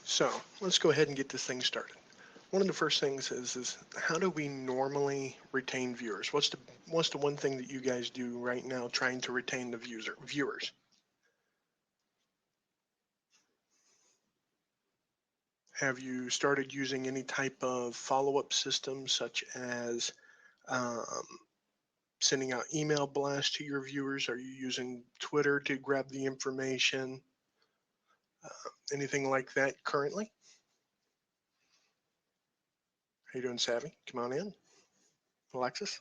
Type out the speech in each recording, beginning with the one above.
So let's go ahead and get this thing started. One of the first things is how do we normally retain viewers? What's the one thing that you guys do right now trying to retain the viewers? Have you started using any type of follow-up system such as um, sending out email blasts to your viewers? Are you using Twitter to grab the information? Anything like that currently? How you doing, Savvy? Come on in. Alexis?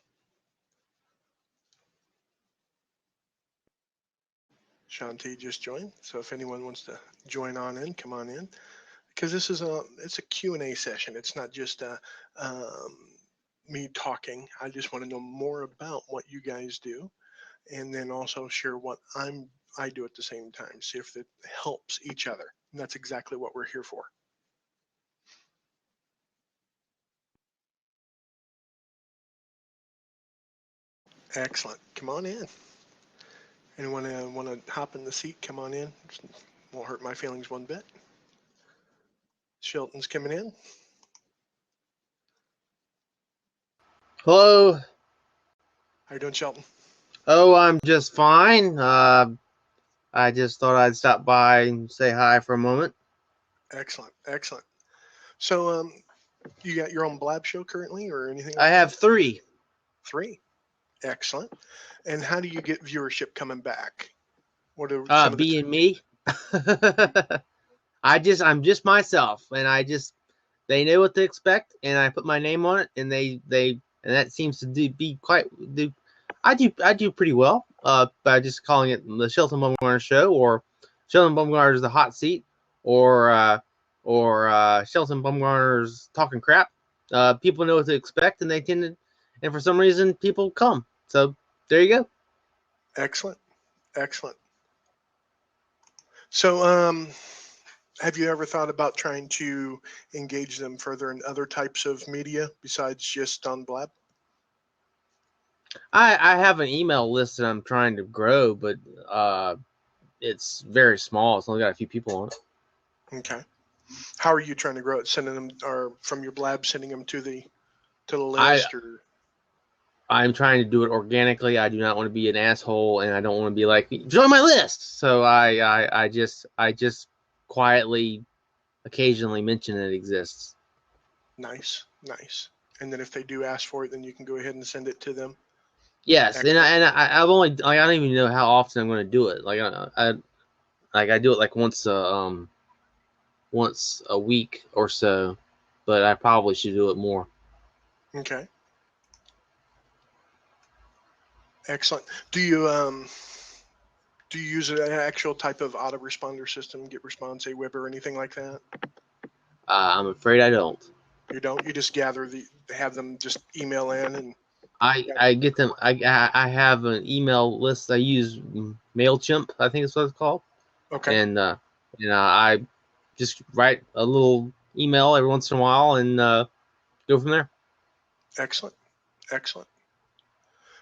Shanti just joined, so if anyone wants to join on in, come on in. Because this is it's a Q&A session. It's not just me talking. I just want to know more about what you guys do, and then also share what I do at the same time. See if it helps each other. And that's exactly what we're here for. Excellent. Come on in. Anyone want to hop in the seat? Come on in. Won't hurt my feelings one bit. Shelton's coming in. Hello. How you doing, Shelton? Oh, I'm just fine. I just thought I'd stop by and say hi for a moment. Excellent, excellent. So, you got your own Blab show currently, or anything like I have that? 3. 3. Excellent. And how do you get viewership coming back? What are some of the Being me. I'm just myself, and they know what to expect, and I put my name on it, and and that seems to be quite do. I do pretty well. By just calling it the Shelton Bumgarner Show, or Shelton Bumgarner's The Hot Seat, or Shelton Bumgarner's Talking Crap. People know what to expect, and and for some reason, people come. So there you go. Excellent, excellent. So, have you ever thought about trying to engage them further in other types of media besides just on Blab? I have an email list that I'm trying to grow, but it's very small. It's only got a few people on it. Okay. How are you trying to grow it? Sending them, or from your Blab, sending them to the list, or I'm trying to do it organically. I do not want to be an asshole, and I don't want to be like, join my list. So I just quietly, occasionally mention it exists. nice, nice. And then if they do ask for it, then you can go ahead and send it to them. Yes, Excellent. I've only I don't even know how often I'm going to do it. I do it like once a week or so, but I probably should do it more. Okay. Excellent. Do you use an actual type of autoresponder system, GetResponse, Aweber, or anything like that? I'm afraid I don't. You don't. You just have them just email in and. I get them. I have an email list. I use Mailchimp. I think it's what it's called. Okay. And I just write a little email every once in a while and go from there. Excellent. Excellent.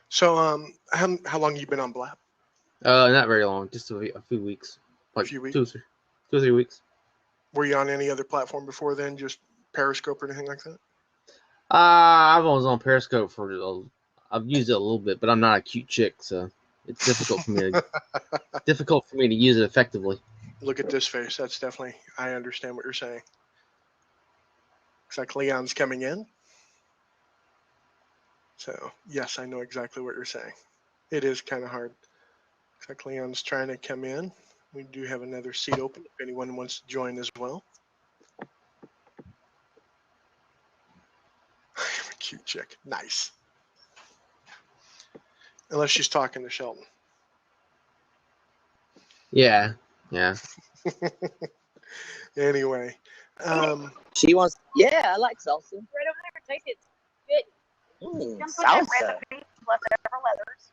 So, how long have you been on Blab? Not very long, just a few weeks, like A few weeks. 2 or 3 weeks. Were you on any other platform before then, just Periscope or anything like that? I was on Periscope I've used it a little bit, but I'm not a cute chick, so it's difficult for me to use it effectively. Look at this face. That's definitely. I understand what you're saying. Looks like Leon's coming in. So yes, I know exactly what you're saying. It is kind of hard. Looks like Leon's trying to come in. We do have another seat open if anyone wants to join as well. I'm a cute chick. Nice. Unless she's talking to Shelton. Yeah. Anyway. She wants. Yeah, I like salsa. Right over there. Taste it. Good. Salsa. Leftover leathers.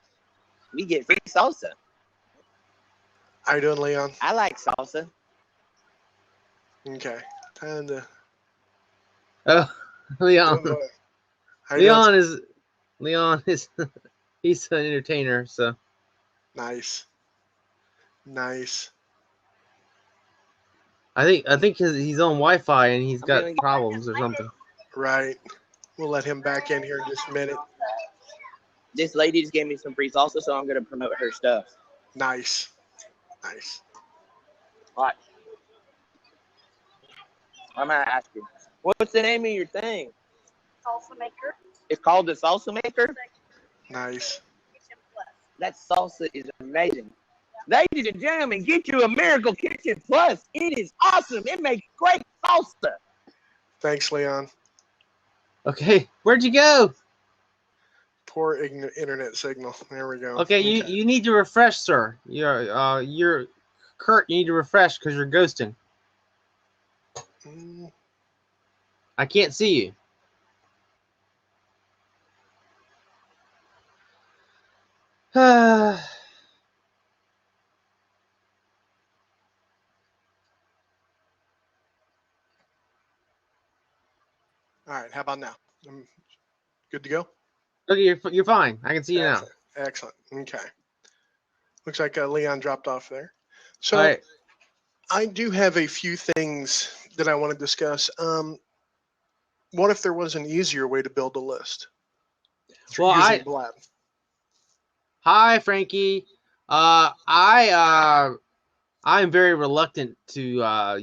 We get free salsa. How you doing, Leon? I like salsa. Okay. Time to. Oh, Leon. Leon is he's an entertainer, so. Nice. I think he's on Wi-Fi and he's I'm got gonna- problems or something. Right. We'll let him back in here in just a minute. This lady just gave me some free salsa, so I'm gonna promote her stuff. Nice. Nice. Watch. I'm gonna ask you, what's the name of your thing? Salsa maker. It's called the Salsa Maker. Nice. Kitchen Plus. That salsa is amazing. Ladies and gentlemen, get you a Miracle Kitchen Plus. It is awesome. It makes great salsa. Thanks, Leon. Okay, where'd you go? Poor internet signal. There we go. Okay, you need to refresh, sir. You're Kurt. You need to refresh because you're ghosting. Mm, I can't see you. all right. How about now? Good to go? Okay, you're fine. I can see you now. Excellent. Excellent. Okay. Looks like Leon dropped off there. So All right. I do have a few things that I want to discuss. What if there was an easier way to build a list? Well, using Blab. Hi, Frankie. I'm very reluctant to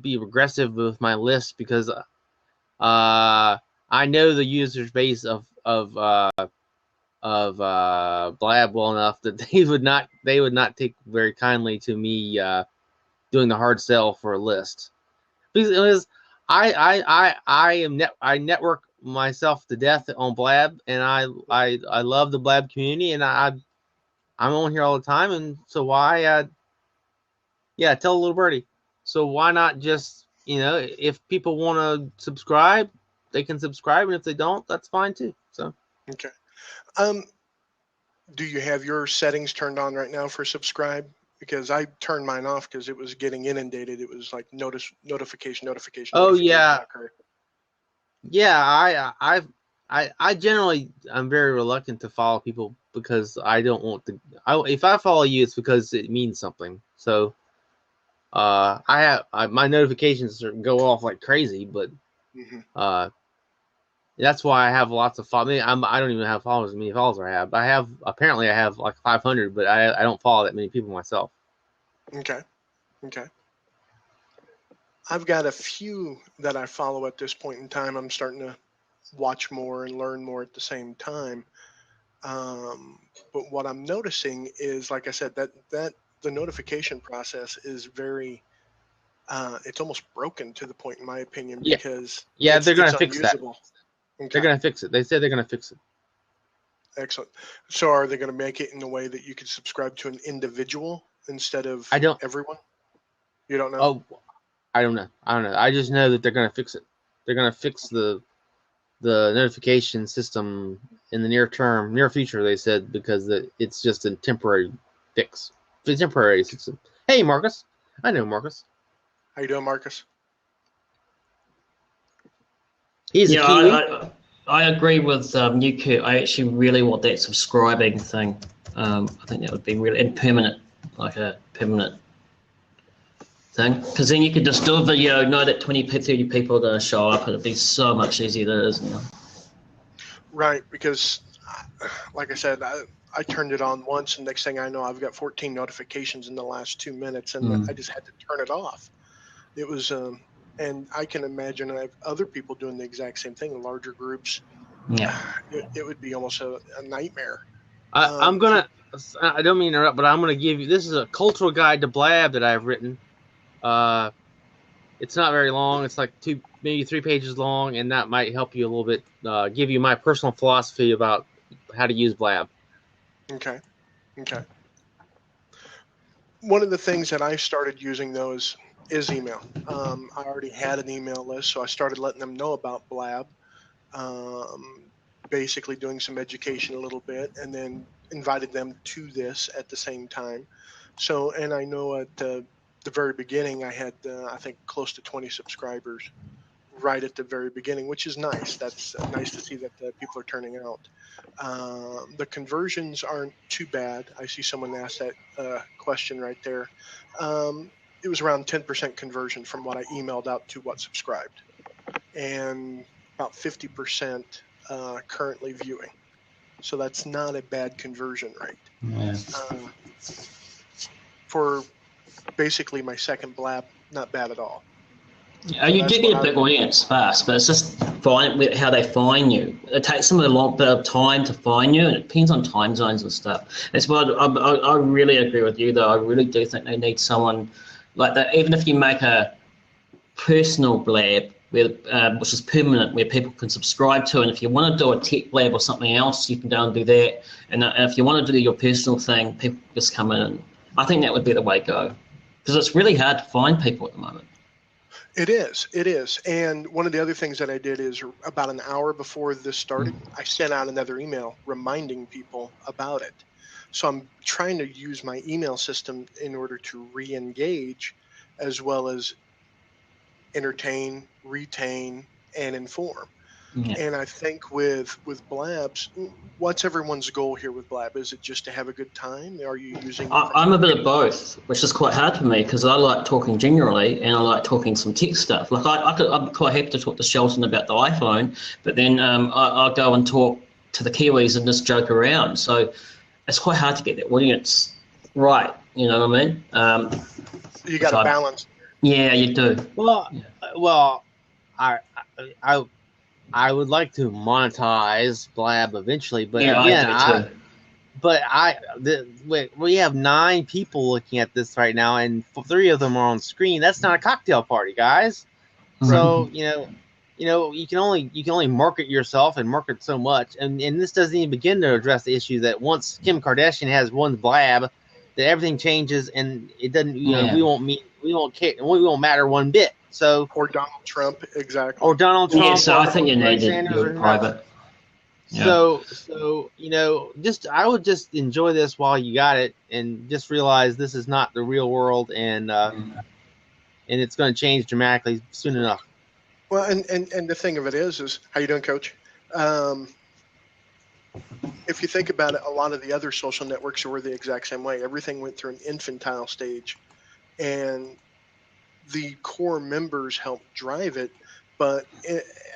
be aggressive with my list because I know the user base of Blab well enough that they would not take very kindly to me doing the hard sell for a list because I network myself to death on Blab, and I love the Blab community, and I'm on here all the time, and so why tell a little birdie. So why not just, if people want to subscribe, they can subscribe, and if they don't, that's fine too. So Okay. Do you have your settings turned on right now for subscribe? Because I turned mine off because it was getting inundated. It was like notification. Oh, notification yeah. occur. Yeah, I generally I'm very reluctant to follow people because I don't want to. If I follow you, it's because it means something. So my notifications go off like crazy, but Mhm. that's why I have lots of followers. I don't even have followers as many followers I have. Apparently I have like 500, but I don't follow that many people myself. Okay. I've got a few that I follow at this point in time. I'm starting to watch more and learn more at the same time. But what I'm noticing is, like I said, that the notification process is very, it's almost broken to the point, in my opinion, Yeah. because Yeah, they're it's gonna fix that. unusable. Okay. They're gonna fix it. They said they're gonna fix it. Excellent. So are they going to make it in a way that you could subscribe to an individual instead of I don't. everyone? You don't know? Oh, I don't know. I just know that they're gonna fix it. They're gonna fix the notification system in the near future. They said because it's just a temporary fix. It's a temporary system. Hey, Marcus. I know Marcus. How you doing, Marcus? He's a Kiwi. I agree with you, Kurt. I actually really want that subscribing thing. I think that would be really permanent, like a permanent thing. Because then you could just do a video, know that 20, 30 people are going to show up, and it'd be so much easier than it is now. Right, because like I said, I turned it on once, and next thing I know, I've got 14 notifications in the last 2 minutes, and I just had to turn it off. It was, and I can imagine I have other people doing the exact same thing in larger groups. Yeah. It would be almost a nightmare. I don't mean to interrupt, but I'm gonna give you. This is a cultural guide to Blab that I've written. It's not very long. It's like maybe 3 pages long, and that might help you a little bit. Give you my personal philosophy about how to use Blab. Okay. One of the things that I started using though is email. I already had an email list, so I started letting them know about Blab. Basically doing some education a little bit, and then invited them to this at the same time. So, and I know at the very beginning I had I think close to 20 subscribers right at the very beginning, which is nice. That's nice to see that people are turning out. The conversions aren't too bad. I see someone asked that question right there. it was around 10% conversion from what I emailed out to what subscribed, and about 50% currently viewing. So that's not a bad conversion rate. Yeah. For basically my second Blab, not bad at all. You do get a big audience fast, but it's just how they find you. It takes them a long bit of time to find you, and it depends on time zones and stuff. That's why I really agree with you, though. I really do think they need someone like that. Even if you make a personal Blab, which is permanent, where people can subscribe to, and if you want to do a tech Blab or something else, you can go and do that. And if you want to do your personal thing, people just come in. I think that would be the way to go, because it's really hard to find people at the moment. It is. And one of the other things that I did is about an hour before this started, I sent out another email reminding people about it. So I'm trying to use my email system in order to re-engage as well as entertain, retain, and inform. Yeah. And I think with Blabs, what's everyone's goal here with Blab? Is it just to have a good time? Are you using? I'm a bit of both, which is quite hard for me because I like talking generally and I like talking some tech stuff. Like I'm quite happy to talk to Shelton about the iPhone, but then I'll go and talk to the Kiwis and just joke around. So it's quite hard to get that audience right. You know what I mean? You got to balance. Yeah, you do. Well, I would like to monetize Blab eventually, but again, we have 9 people looking at this right now, and 3 of them are on screen. That's not a cocktail party, guys. Mm-hmm. So you can only market yourself and market so much, and this doesn't even begin to address the issue that once Kim Kardashian has one Blab, that everything changes, and it doesn't. We won't matter one bit. So, or Donald Trump, exactly. Or Donald Trump. Yeah, so I think you need to do it private. Yeah. So I would just enjoy this while you got it, and just realize this is not the real world, and it's going to change dramatically soon enough. Well, and the thing of it is how you doing, Coach? If you think about it, a lot of the other social networks were the exact same way. Everything went through an infantile stage, and the core members help drive it, but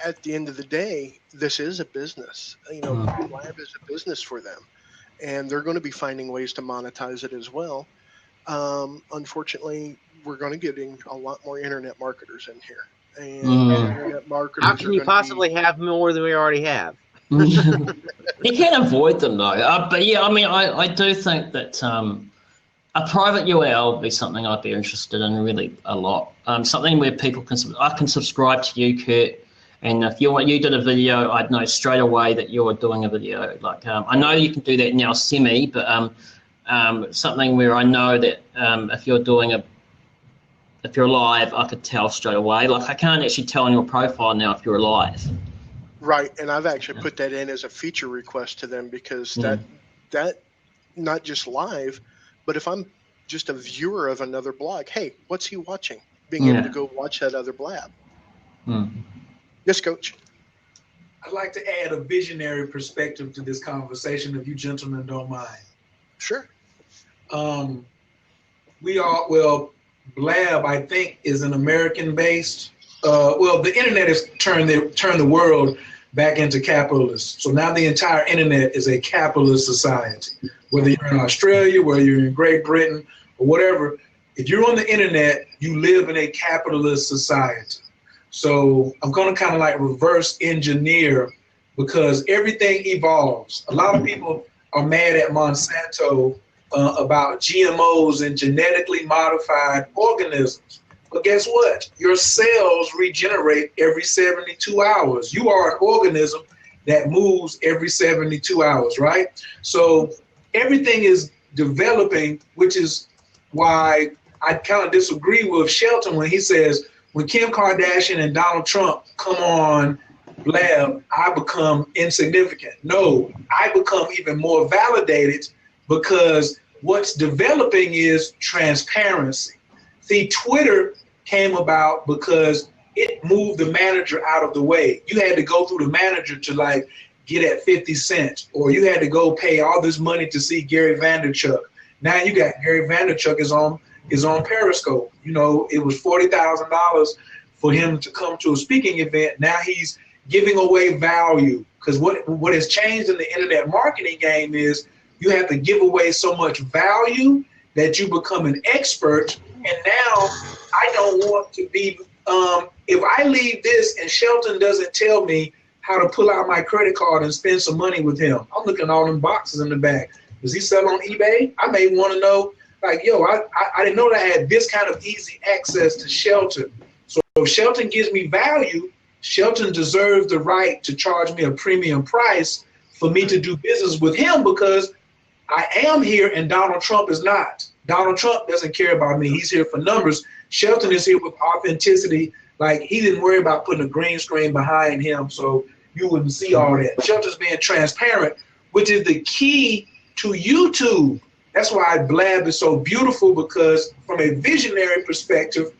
at the end of the day, this is a business. Blab is a business for them, and they're going to be finding ways to monetize it as well. Unfortunately, we're going to get a lot more internet marketers in here, and internet marketers. How can you possibly have more than we already have? You can't avoid them though. But yeah, I mean, I do think that. A private URL would be something I'd be interested in really a lot. Something where people I can subscribe to you, Kurt, and if you did a video, I'd know straight away that you're doing a video. Like I know you can do that now semi, but something where I know that if you're live, I could tell straight away. Like I can't actually tell on your profile now if you're live. Right, and I've actually put that in as a feature request to them because that not just live. But if I'm just a viewer of another blog, hey, what's he watching? Being able to go watch that other Blab. Yes, Coach. I'd like to add a visionary perspective to this conversation, if you gentlemen don't mind. Sure. Blab, I think, is an American-based. The internet has turned the world back into capitalist. So now the entire internet is a capitalist society. Whether you're in Australia, whether you're in Great Britain, or whatever, if you're on the internet, you live in a capitalist society. So I'm going to kind of like reverse engineer because everything evolves. A lot of people are mad at Monsanto about GMOs and genetically modified organisms. But guess what? Your cells regenerate every 72 hours. You are an organism that moves every 72 hours, right? So everything is developing, which is why I kind of disagree with Shelton when he says, when Kim Kardashian and Donald Trump come on Blab, I become insignificant. No, I become even more validated because what's developing is transparency. See, Twitter came about because it moved the manager out of the way. You had to go through the manager to like get at 50 cents, or you had to go pay all this money to see Gary Vaynerchuk. Now you got Gary Vaynerchuk is on is on Periscope. You know, it was $40,000 for him to come to a speaking event. Now he's giving away value, because what has changed in the internet marketing game is you have to give away so much value that you become an expert. And now I don't want to be, if I leave this and Shelton doesn't tell me how to pull out my credit card and spend some money with him, I'm looking at all them boxes in the back. Does he sell on eBay? I may want to know, like, yo, I didn't know that I had this kind of easy access to Shelton. So if Shelton gives me value, Shelton deserves the right to charge me a premium price for me to do business with him, because I am here and Donald Trump is not. Donald Trump doesn't care about me. He's here for numbers. Shelton is here with authenticity. Like, he didn't worry about putting a green screen behind him so you wouldn't see all that. Shelton's being transparent, which is the key to YouTube. That's why Blab is so beautiful, because from a visionary perspective,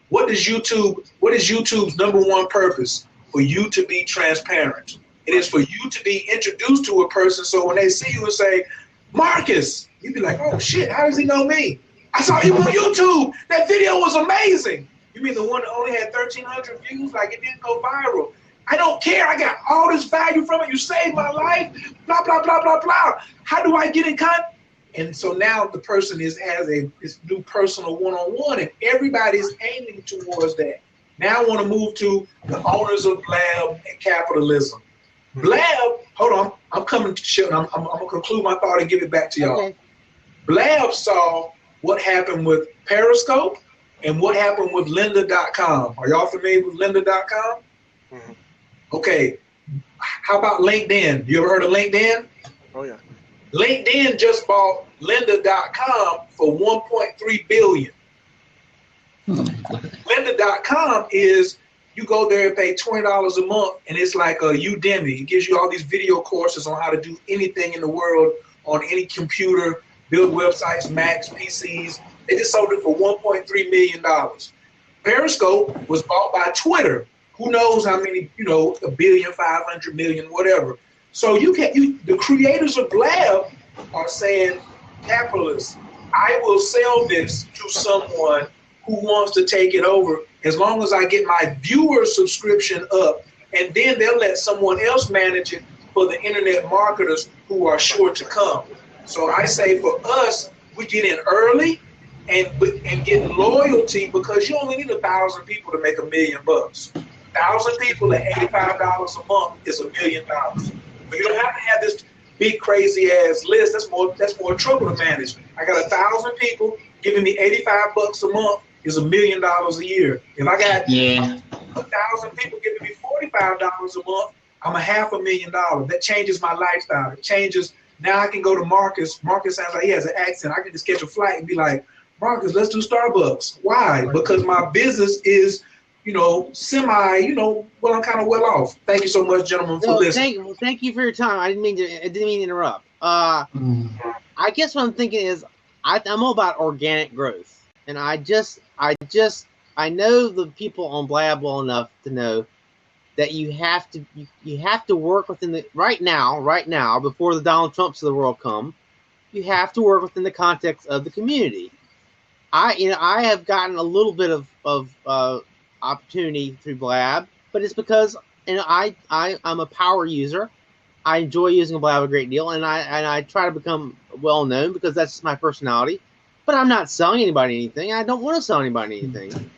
what is YouTube's number one purpose? For you to be transparent. It is for you to be introduced to a person, so when they see you and say, Marcus, you'd be like, oh shit, how does he know me? I saw you on YouTube. That video was amazing. You mean the one that only had 1,300 views? Like, it didn't go viral. I don't care. I got all this value from it. You saved my life. Blah, blah, blah, blah, blah. How do I get in contact? And so now the person has this new personal one-on-one, and everybody's aiming towards that. Now I want to move to the owners of Blab and capitalism. Blab, hold on, I'm coming to show. I'm going to conclude my thought and give it back to y'all. Okay. Blab saw what happened with Periscope and what happened with lynda.com. Are y'all familiar with lynda.com? Mm-hmm. Okay, how about LinkedIn? You ever heard of LinkedIn? Oh, yeah. LinkedIn just bought lynda.com for $1.3 billion. Lynda.com is, you go there and pay $20 a month, and it's like a Udemy. It gives you all these video courses on how to do anything in the world on any computer, build websites, Macs, PCs. They just sold it for $1.3 million. Periscope was bought by Twitter. Who knows how many, you know, 1 billion, 500 million, whatever. So the creators of Blab are saying, capitalists, I will sell this to someone who wants to take it over as long as I get my viewer subscription up, and then they'll let someone else manage it for the internet marketers who are sure to come. So I say for us, we get in early and get loyalty, because you only need 1,000 people to make $1 million. 1,000 people at $85 a month is $1 million. But you don't have to have this big crazy ass list. That's more trouble to manage. I got 1,000 people giving me $85 a month is $1 million a year. If I got 1,000 people giving me $45 a month, I'm $500,000. That changes my lifestyle. It changes. Now I can go to Marcus. Marcus sounds like he has an accent. I can just catch a flight and be like, Marcus, let's do Starbucks. Why? Because my business is, you know, well, I'm kind of well off. Thank you so much, gentlemen, for listening. Thank you for your time. I didn't mean to interrupt. I guess what I'm thinking is, I'm all about organic growth, and I know the people on Blab well enough to know that you have to work within the right now before the Donald Trumps of the world come. You have to work within the context of the community. I have gotten a little bit of opportunity through Blab, but it's because I'm a power user. I enjoy using Blab a great deal, and I try to become well known because that's just my personality. But I'm not selling anybody anything. I don't want to sell anybody anything.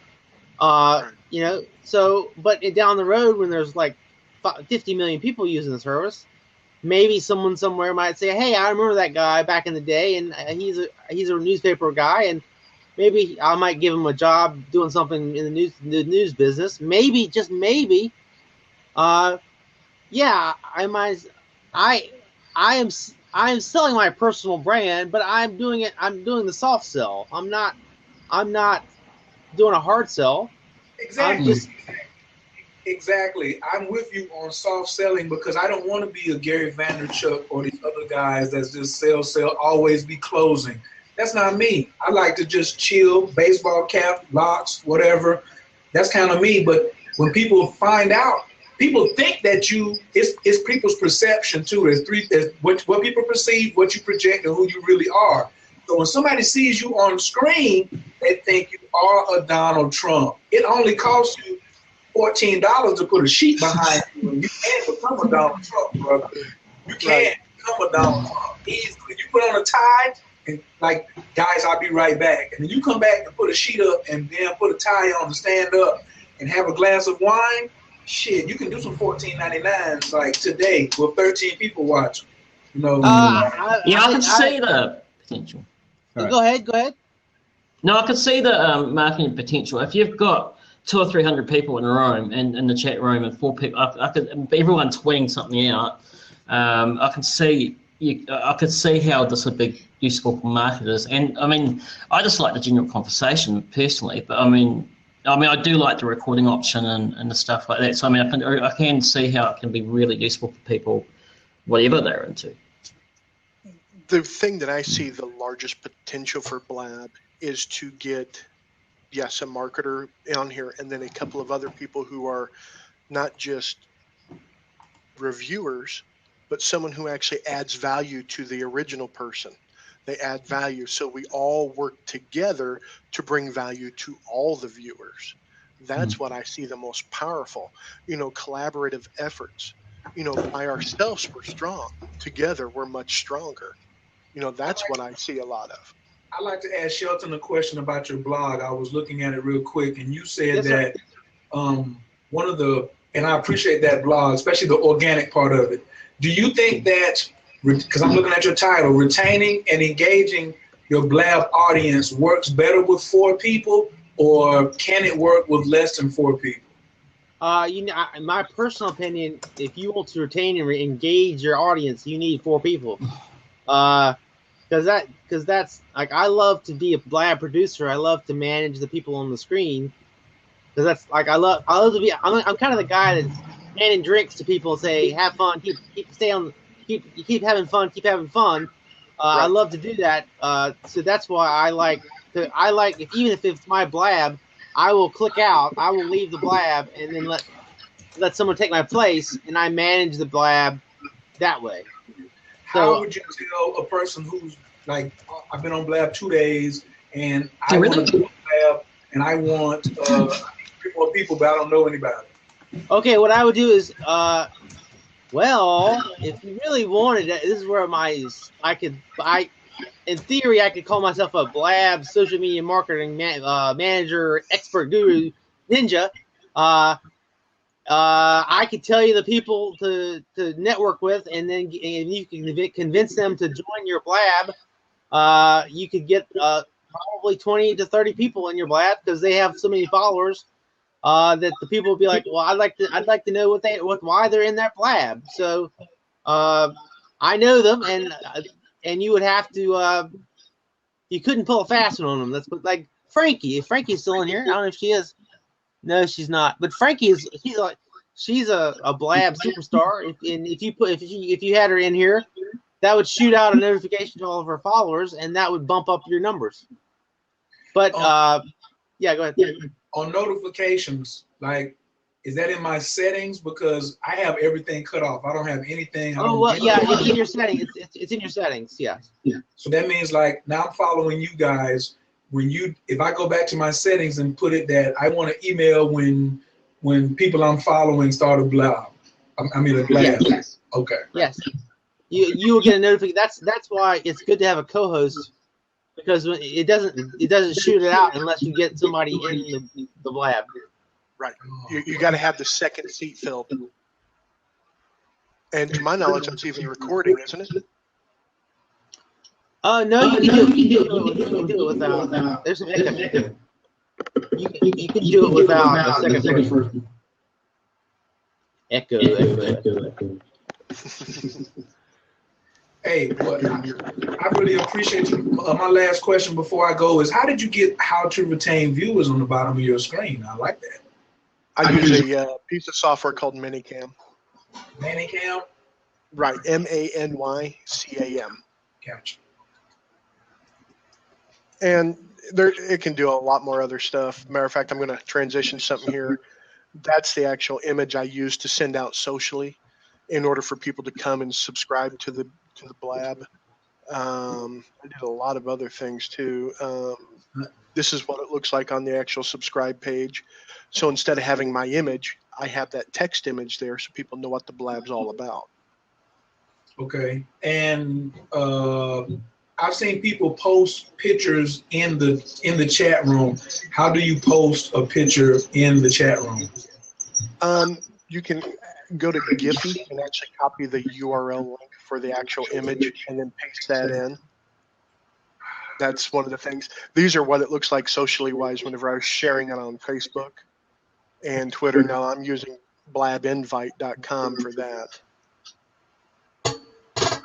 So but down the road, when there's like 50 million people using the service, maybe someone somewhere might say, "Hey, I remember that guy back in the day, and he's a newspaper guy, and maybe I might give him a job doing something in the news business. Maybe, just maybe. I am selling my personal brand, but I'm doing the soft sell. I'm not doing a hard sell. Exactly. I'm with you on soft selling, because I don't want to be a Gary Vaynerchuk or these other guys that's just sell, always be closing. That's not me. I like to just chill, baseball cap, locks, whatever. That's kind of me. But when people find out, people think that it's people's perception too. There's what people perceive, what you project, and who you really are. So when somebody sees you on screen, they think you are a Donald Trump. It only costs you $14 to put a sheet behind you, and you can't become a Donald Trump, brother. You can't become a Donald Trump easily. You put on a tie, and like, guys, I'll be right back. And then you come back and put a sheet up and then put a tie on to stand up and have a glass of wine. Shit, you can do some $14.99 like today with 13 people watching. You know. I can see the potential. Right. Go ahead. No, I could see the marketing potential. If you've got 200 or 300 people in a room and in the chat room and 4 people, I could everyone tweeting something out. I could see how this would be useful for marketers. And I mean, I just like the general conversation personally, but I mean, I do like the recording option and the stuff like that. So I mean, I can see how it can be really useful for people, whatever they're into. The thing that I see the largest potential for Blab is to get, yes, a marketer on here, and then a couple of other people who are not just reviewers, but someone who actually adds value to the original person. They add value, so we all work together to bring value to all the viewers. That's what I see the most powerful, collaborative efforts. By ourselves, we're strong. Together, we're much stronger. That's what I see a lot of. I'd like to ask Shelton a question about your blog. I was looking at it real quick, and you said that one of the, and I appreciate that blog, especially the organic part of it. Do you think that, because I'm looking at your title, retaining and engaging your Blab audience works better with 4 people, or can it work with less than 4 people? My personal opinion, if you want to retain and engage your audience, you need 4 people. Because that's like, I love to be a Blab producer. I love to manage the people on the screen. Because that's like, I love to be. I'm kind of the guy that's handing drinks to people and say, have fun, keep having fun, keep having fun. Right. I love to do that. So that's why I like even if it's my Blab, I will click out. I will leave the Blab and then let someone take my place, and I manage the Blab that way. How would you tell a person who's like, I've been on Blab 2 days, and I want to do Blab, and I want 3 more people, but I don't know anybody? Okay, what I would do is, if you really wanted it, this is where in theory, I could call myself a Blab social media marketing manager, expert guru, ninja. I could tell you the people to network with, and then you can convince them to join your Blab. You could get probably 20 to 30 people in your Blab because they have so many followers that the people will be like, well, I'd like to know why they're in that Blab. So I know them, and you would have to you couldn't pull a fast one on them. That's like Frankie. If Frankie's still in here, I don't know if she is. No, she's not. But Frankie she's a Blab superstar. If you had her in here, that would shoot out a notification to all of her followers, and that would bump up your numbers. But yeah, go ahead. On notifications, like, is that in my settings? Because I have everything cut off. I don't have anything. It's in your settings. It's in your settings. Yeah. So that means, like, now I'm following you guys. If I go back to my settings and put it that I want to email when people I'm following start a Blab. I mean a Blab. Yes. Okay. Yes. You will get a notification. That's why it's good to have a co-host, because it doesn't shoot it out unless you get somebody in the Blab. Right. You got to have the second seat filled. And to my knowledge, it's even recording, isn't it? No, you can do it without. There's some echo. You can do it without a second person. Echo. Hey, I really appreciate you. My last question before I go is, how did you get how to retain viewers on the bottom of your screen? I like that. I use a piece of software called Minicam. Minicam? Right, MANYCAM. Gotcha. And it can do a lot more other stuff. Matter of fact, I'm going to transition something here. That's the actual image I use to send out socially in order for people to come and subscribe to the Blab. I did a lot of other things too. This is what it looks like on the actual subscribe page. So instead of having my image, I have that text image there so people know what the Blab's all about. Okay. And I've seen people post pictures in the chat room. How do you post a picture in the chat room? You can go to Giphy and actually copy the URL link for the actual image and then paste that in. That's one of the things. These are what it looks like socially wise whenever I was sharing it on Facebook and Twitter. Now I'm using blabinvite.com for that.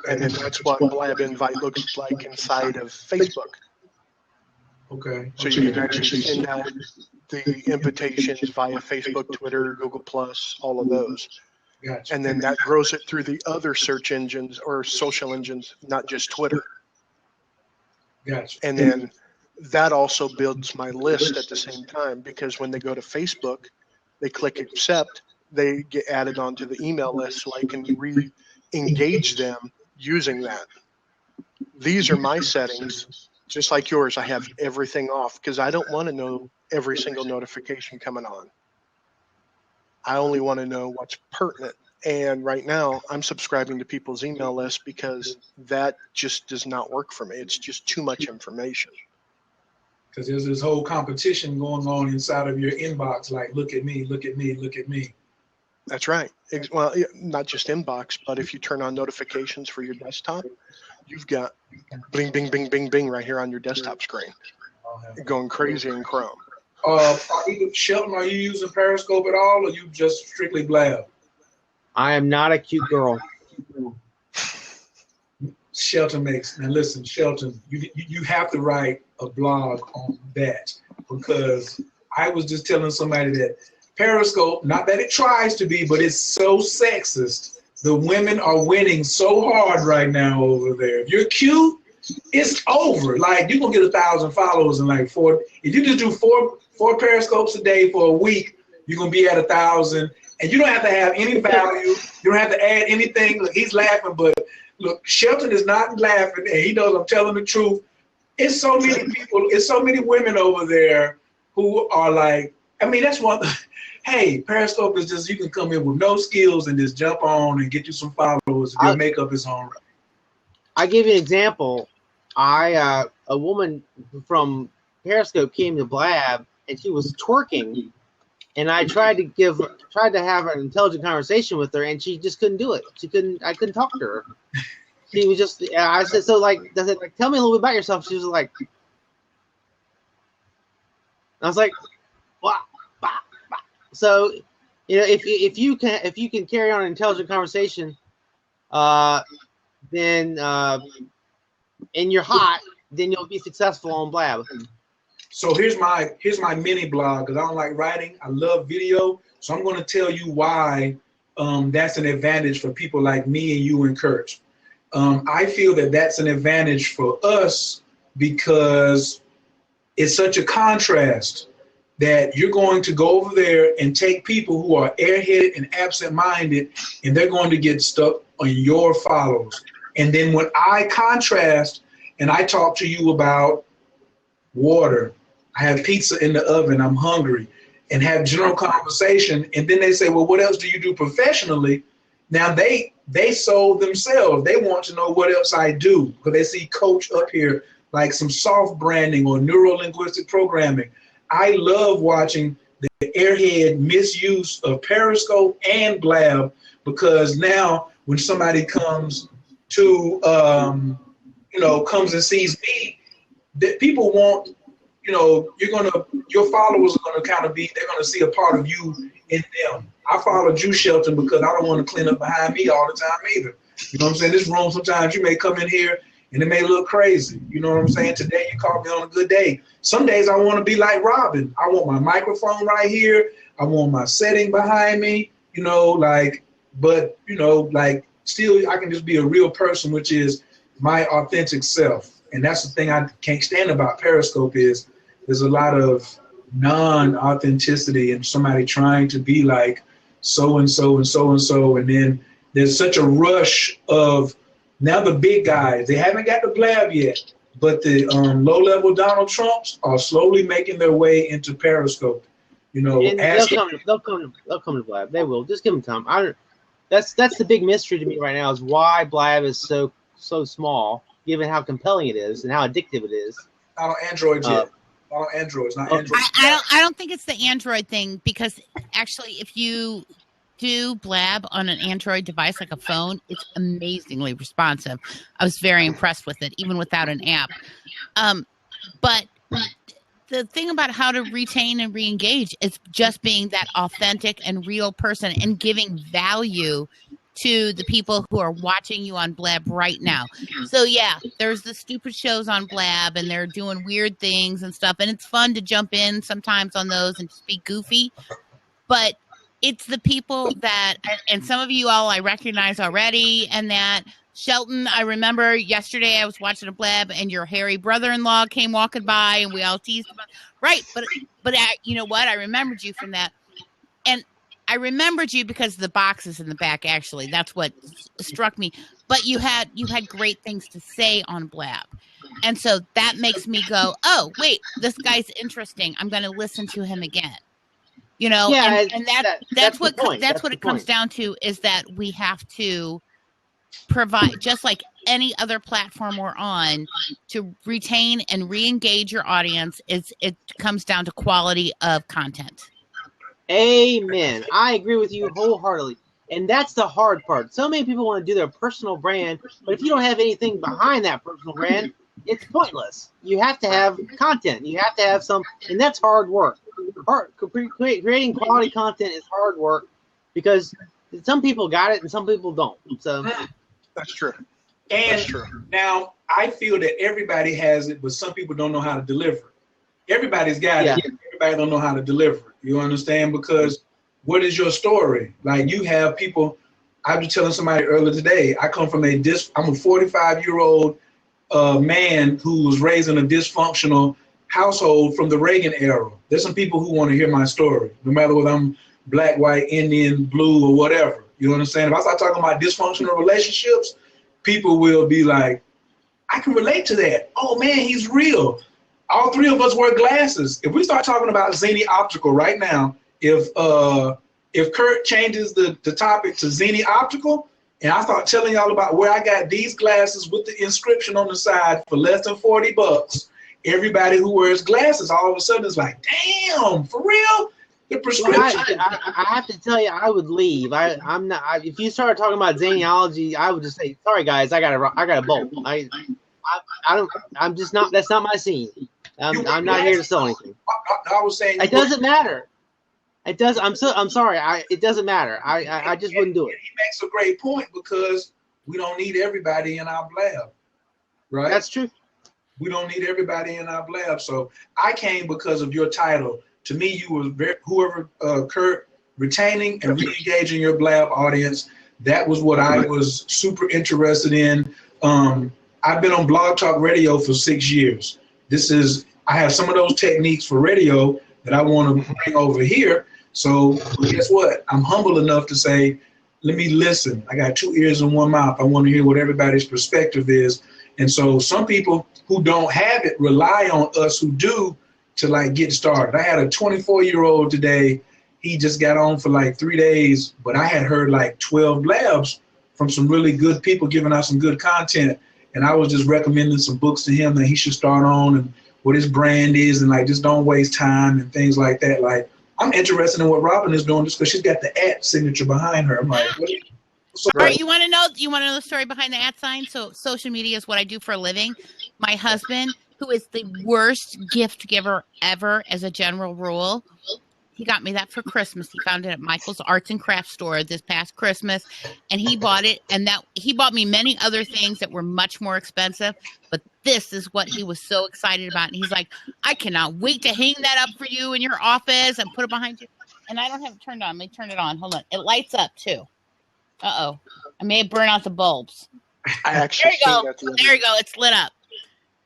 And then that's what Blab Invite looks like inside of Facebook. Okay. So you can actually send out the invitations via Facebook, Twitter, Google+, all of those. Gotcha. And then that grows it through the other search engines or social engines, not just Twitter. Gotcha. And then that also builds my list at the same time, because when they go to Facebook, they click accept, they get added onto the email list so I can re-engage them using that. These are my settings, just like yours. I have everything off because I don't want to know every single notification coming on. I only want to know what's pertinent. And right now I'm subscribing to people's email list because that just does not work for me. It's just too much information. Because there's this whole competition going on inside of your inbox, like, look at me, look at me, look at me. That's right. Well, not just inbox, but if you turn on notifications for your desktop, you've got bing, bing, bing, bing, bing right here on your desktop screen, going crazy in Chrome. Shelton, are you using Periscope at all, or you just strictly Blab? I am not a cute girl. Shelton makes, now listen, Shelton, you have to write a blog on that, because I was just telling somebody that Periscope, not that it tries to be, but it's so sexist. The women are winning so hard right now over there. If you're cute, it's over. Like, you're gonna get 1,000 followers in like 4. If you just do four Periscopes a day for a week, you're gonna be at 1,000, and you don't have to have any value. You don't have to add anything. Look, he's laughing, but look, Shelton is not laughing, and he knows I'm telling the truth. It's so many people. It's so many women over there who are like, I mean, that's one. Hey, Periscope is just, you can come in with no skills and just jump on and get you some followers. Your makeup is on. I give you an example. A woman from Periscope came to Blab and she was twerking, and I tried to have an intelligent conversation with her, and she just couldn't do it. I couldn't talk to her. She was just. I said, so like, I said, like, tell me a little bit about yourself. She was like, I was like, what? So, you know, if you can carry on an intelligent conversation, then and you're hot, then you'll be successful on Blab. So here's my mini blog, because I don't like writing. I love video. So I'm going to tell you why that's an advantage for people like me and you and Kurt. I feel that that's an advantage for us because it's such a contrast that you're going to go over there and take people who are airheaded and absent-minded, and they're going to get stuck on your followers. And then when I contrast and I talk to you about water, I have pizza in the oven, I'm hungry, and have general conversation, and then they say, well, what else do you do professionally? Now they sold themselves. They want to know what else I do, because they see coach up here, like some soft branding or neuro-linguistic programming. I love watching the airhead misuse of Periscope and Blab, because now when somebody comes to, comes and sees me, that people want, your followers are going to kind of they're going to see a part of you in them. I followed you, Shelton, because I don't want to clean up behind me all the time either. You know what I'm saying? This room, sometimes you may come in here and it may look crazy. You know what I'm saying? Today you caught me on a good day. Some days I want to be like Robin. I want my microphone right here. I want my setting behind me, still I can just be a real person, which is my authentic self. And that's the thing I can't stand about Periscope is there's a lot of non-authenticity and somebody trying to be like so-and-so and so-and-so. And then there's such a rush of Now the big guys, they haven't got the Blab yet, but the low-level Donald Trumps are slowly making their way into Periscope. You know, And they'll come to Blab. They will. Just give them time. That's the big mystery to me right now is why Blab is so small, given how compelling it is and how addictive it is. Not on Android yet. Not on Android. It's not Android. I don't think it's the Android thing, because actually, if you do Blab on an Android device like a phone, it's amazingly responsive. I was very impressed with it, even without an app. But the thing about how to retain and re-engage is just being that authentic and real person and giving value to the people who are watching you on Blab right now. So yeah, there's the stupid shows on Blab and they're doing weird things and stuff. And it's fun to jump in sometimes on those and just be goofy. But it's the people that, and some of you all I recognize already, and that Shelton, I remember yesterday I was watching a Blab and your hairy brother-in-law came walking by and we all teased about it. Right, but you know what? I remembered you from that. And I remembered you because the boxes in the back, actually. That's what struck me. But you had great things to say on Blab. And so that makes me go, oh, wait, this guy's interesting. I'm going to listen to him again. You know, Yeah, and that's what it comes down to, is that we have to provide, just like any other platform we're on, to retain and re-engage your audience. It comes down to quality of content. Amen. I agree with you wholeheartedly. And that's the hard part. So many people want to do their personal brand, but if you don't have anything behind that personal brand, it's pointless. You have to have content. You have to have some, and that's hard work. Creating quality content is hard work because some people got it and some people don't. So That's true. And That's true. now I feel that everybody has it, but some people don't know how to deliver. Everybody's got it. Everybody don't know how to deliver. You understand? Because what is your story? Like, you have people. I was telling somebody earlier today. I'm a 45-year-old man who was raised in a dysfunctional household from the Reagan era. There's some people who want to hear my story, no matter whether I'm black, white, Indian, blue, or whatever. You understand? If I start talking about dysfunctional relationships, people will be like, I can relate to that. Oh man, he's real. All three of us wear glasses. If we start talking about Zenni Optical right now, if Kurt changes the topic to Zenni Optical, and I start telling y'all about where I got these glasses with the inscription on the side for less than $40, everybody who wears glasses all of a sudden is like, damn, for real? The prescription. I have to tell you, I would leave. I'm not. If you started talking about Zaniology, I would just say, sorry guys, I got a bolt. I don't. I'm just not. That's not my scene. I'm not here to sell anything. I was saying it doesn't matter. It does. I'm sorry. It doesn't matter. I just wouldn't do it. He makes a great point because we don't need everybody in our Blab, right? That's true. We don't need everybody in our Blab. So I came because of your title. To me, you were whoever Kurt, retaining and re-engaging your Blab audience. That was what I was super interested in. I've been on Blog Talk Radio for 6 years. I have some of those techniques for radio that I want to bring over here. So guess what? I'm humble enough to say, let me listen. I got 2 ears and 1 mouth. I want to hear what everybody's perspective is. And so some people who don't have it rely on us who do to like get started. I had a 24-year-old today. He just got on for like 3 days, but I had heard like 12 Blabs from some really good people giving out some good content. And I was just recommending some books to him that he should start on and what his brand is, and like just don't waste time and things like that. Like, I'm interested in what Robin is doing just because she's got the @ signature behind her. I'm like, what are you? All right, you want to know the story behind the @ sign? So social media is what I do for a living. My husband, who is the worst gift giver ever as a general rule, he got me that for Christmas. He found it at Michael's Arts and Crafts store this past Christmas, and he bought it. And that he bought me many other things that were much more expensive, but this is what he was so excited about. And he's like, I cannot wait to hang that up for you in your office and put it behind you. And I don't have it turned on. Let me turn it on. Hold on. It lights up too. Uh-oh. I may have burned out the bulbs. I actually There you go. It's lit up.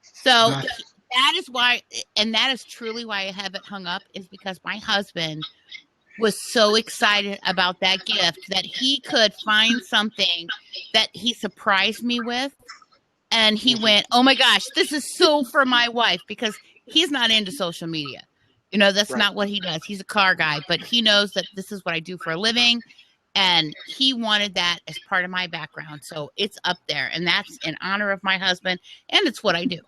So that is why, and that is truly why I have it hung up, is because my husband was so excited about that gift that he could find something that he surprised me with. And he went, "Oh my gosh, this is so for my wife," because he's not into social media. You know, that's Right. not what he does. He's a car guy, but he knows that this is what I do for a living. And he wanted that as part of my background. So it's up there. And that's in honor of my husband. And it's what I do.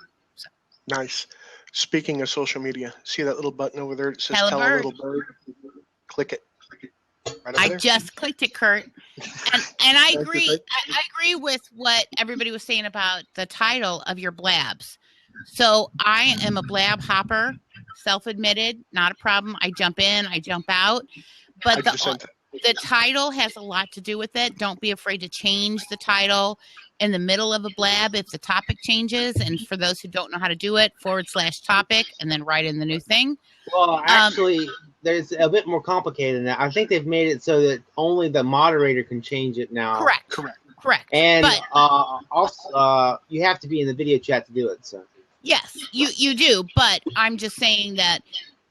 Nice. Speaking of social media, see that little button over there that says Tell a "Tell a bird." Little Bird"? Click it. Right over I there. just clicked it, Kurt. And I Thank you, agree. thank I agree with what everybody was saying about the title of your blabs. So I am a blab hopper, self-admitted, not a problem. I jump in, I jump out. But I just sent that. the title has a lot to do with it. Don't be afraid to change the title in the middle of a blab if the topic changes. And for those who don't know how to do it, /topic, and then write in the new thing. Well, actually, there's a bit more complicated than that. I think they've made it so that only the moderator can change it now. Correct. And But also, you have to be in the video chat to do it. So yes, you do. But I'm just saying that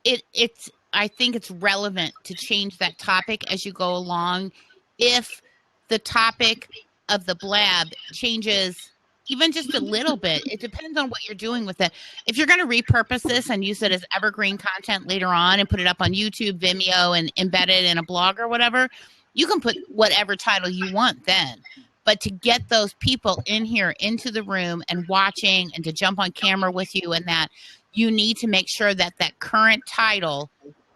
it's. I think it's relevant to change that topic as you go along. If the topic of the blab changes even just a little bit, it depends on what you're doing with it. If you're going to repurpose this and use it as evergreen content later on and put it up on YouTube, Vimeo, and embed it in a blog or whatever, you can put whatever title you want then. But to get those people in here into the room and watching and to jump on camera with you and that, you need to make sure that that current title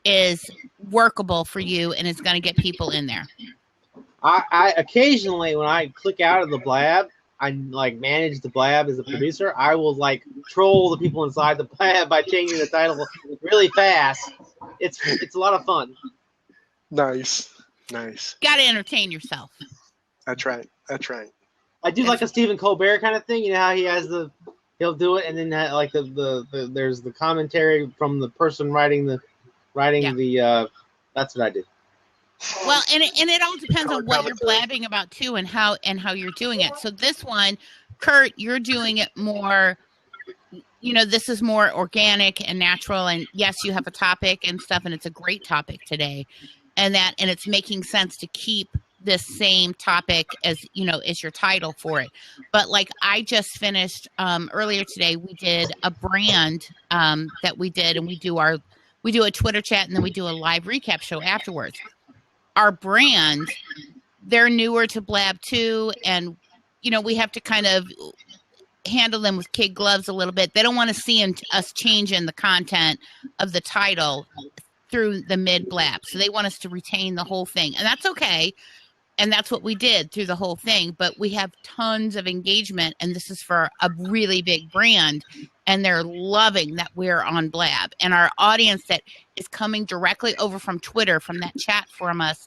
is workable for you and it's going to get people in there. I occasionally, when I click out of the blab, I like manage the blab as a producer. I will like troll the people inside the blab by changing the title really fast. It's a lot of fun. Nice. Got to entertain yourself. That's right. I do like a Stephen Colbert kind of thing. You know how he'll do it, and then like the there's the commentary from the person writing the. That's what I do. Well, and it all depends on what you're blabbing about too, and how you're doing it. So this one, Kurt, you're doing it more. You know, this is more organic and natural. And yes, you have a topic and stuff, and it's a great topic today, and it's making sense to keep this same topic as your title for it. But like I just finished earlier today, we did a brand that we did, and we do a Twitter chat, and then we do a live recap show afterwards. Our brand, they're newer to Blab too, and we have to kind of handle them with kid gloves a little bit. They don't want to see us changing the content of the title through the mid Blab, so they want us to retain the whole thing, and that's okay. And that's what we did through the whole thing. But we have tons of engagement, and this is for a really big brand, and they're loving that we're on Blab. And our audience that is coming directly over from Twitter, from that chat from us,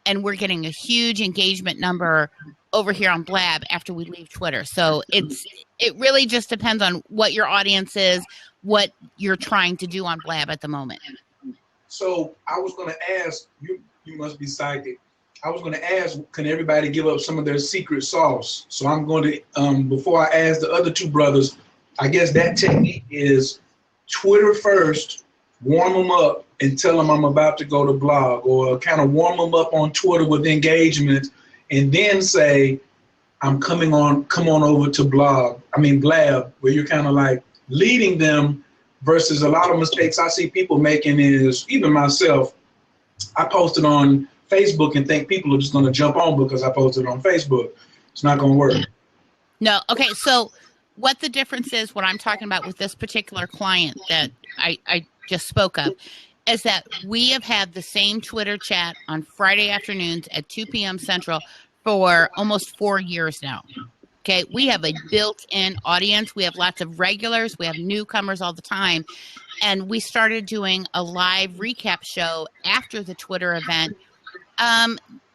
and we're getting a huge engagement number over here on Blab after we leave Twitter. So it really just depends on what your audience is, what you're trying to do on Blab at the moment. So I was going to ask, you must be psychic. I was going to ask, can everybody give up some of their secret sauce? So I'm going to, before I ask the other two brothers, I guess that technique is Twitter first, warm them up, and tell them I'm about to go to blog, or kind of warm them up on Twitter with engagement, and then say, come on over to Blab, where you're kind of like leading them, versus a lot of mistakes I see people making is, even myself, I posted on Facebook and think people are just going to jump on because I posted on Facebook. It's not going to work. No. Okay. So what the difference is, what I'm talking about with this particular client that I just spoke of, is that we have had the same Twitter chat on Friday afternoons at 2 p.m. Central for almost 4 years now. Okay. We have a built-in audience. We have lots of regulars. We have newcomers all the time. And we started doing a live recap show after the Twitter event.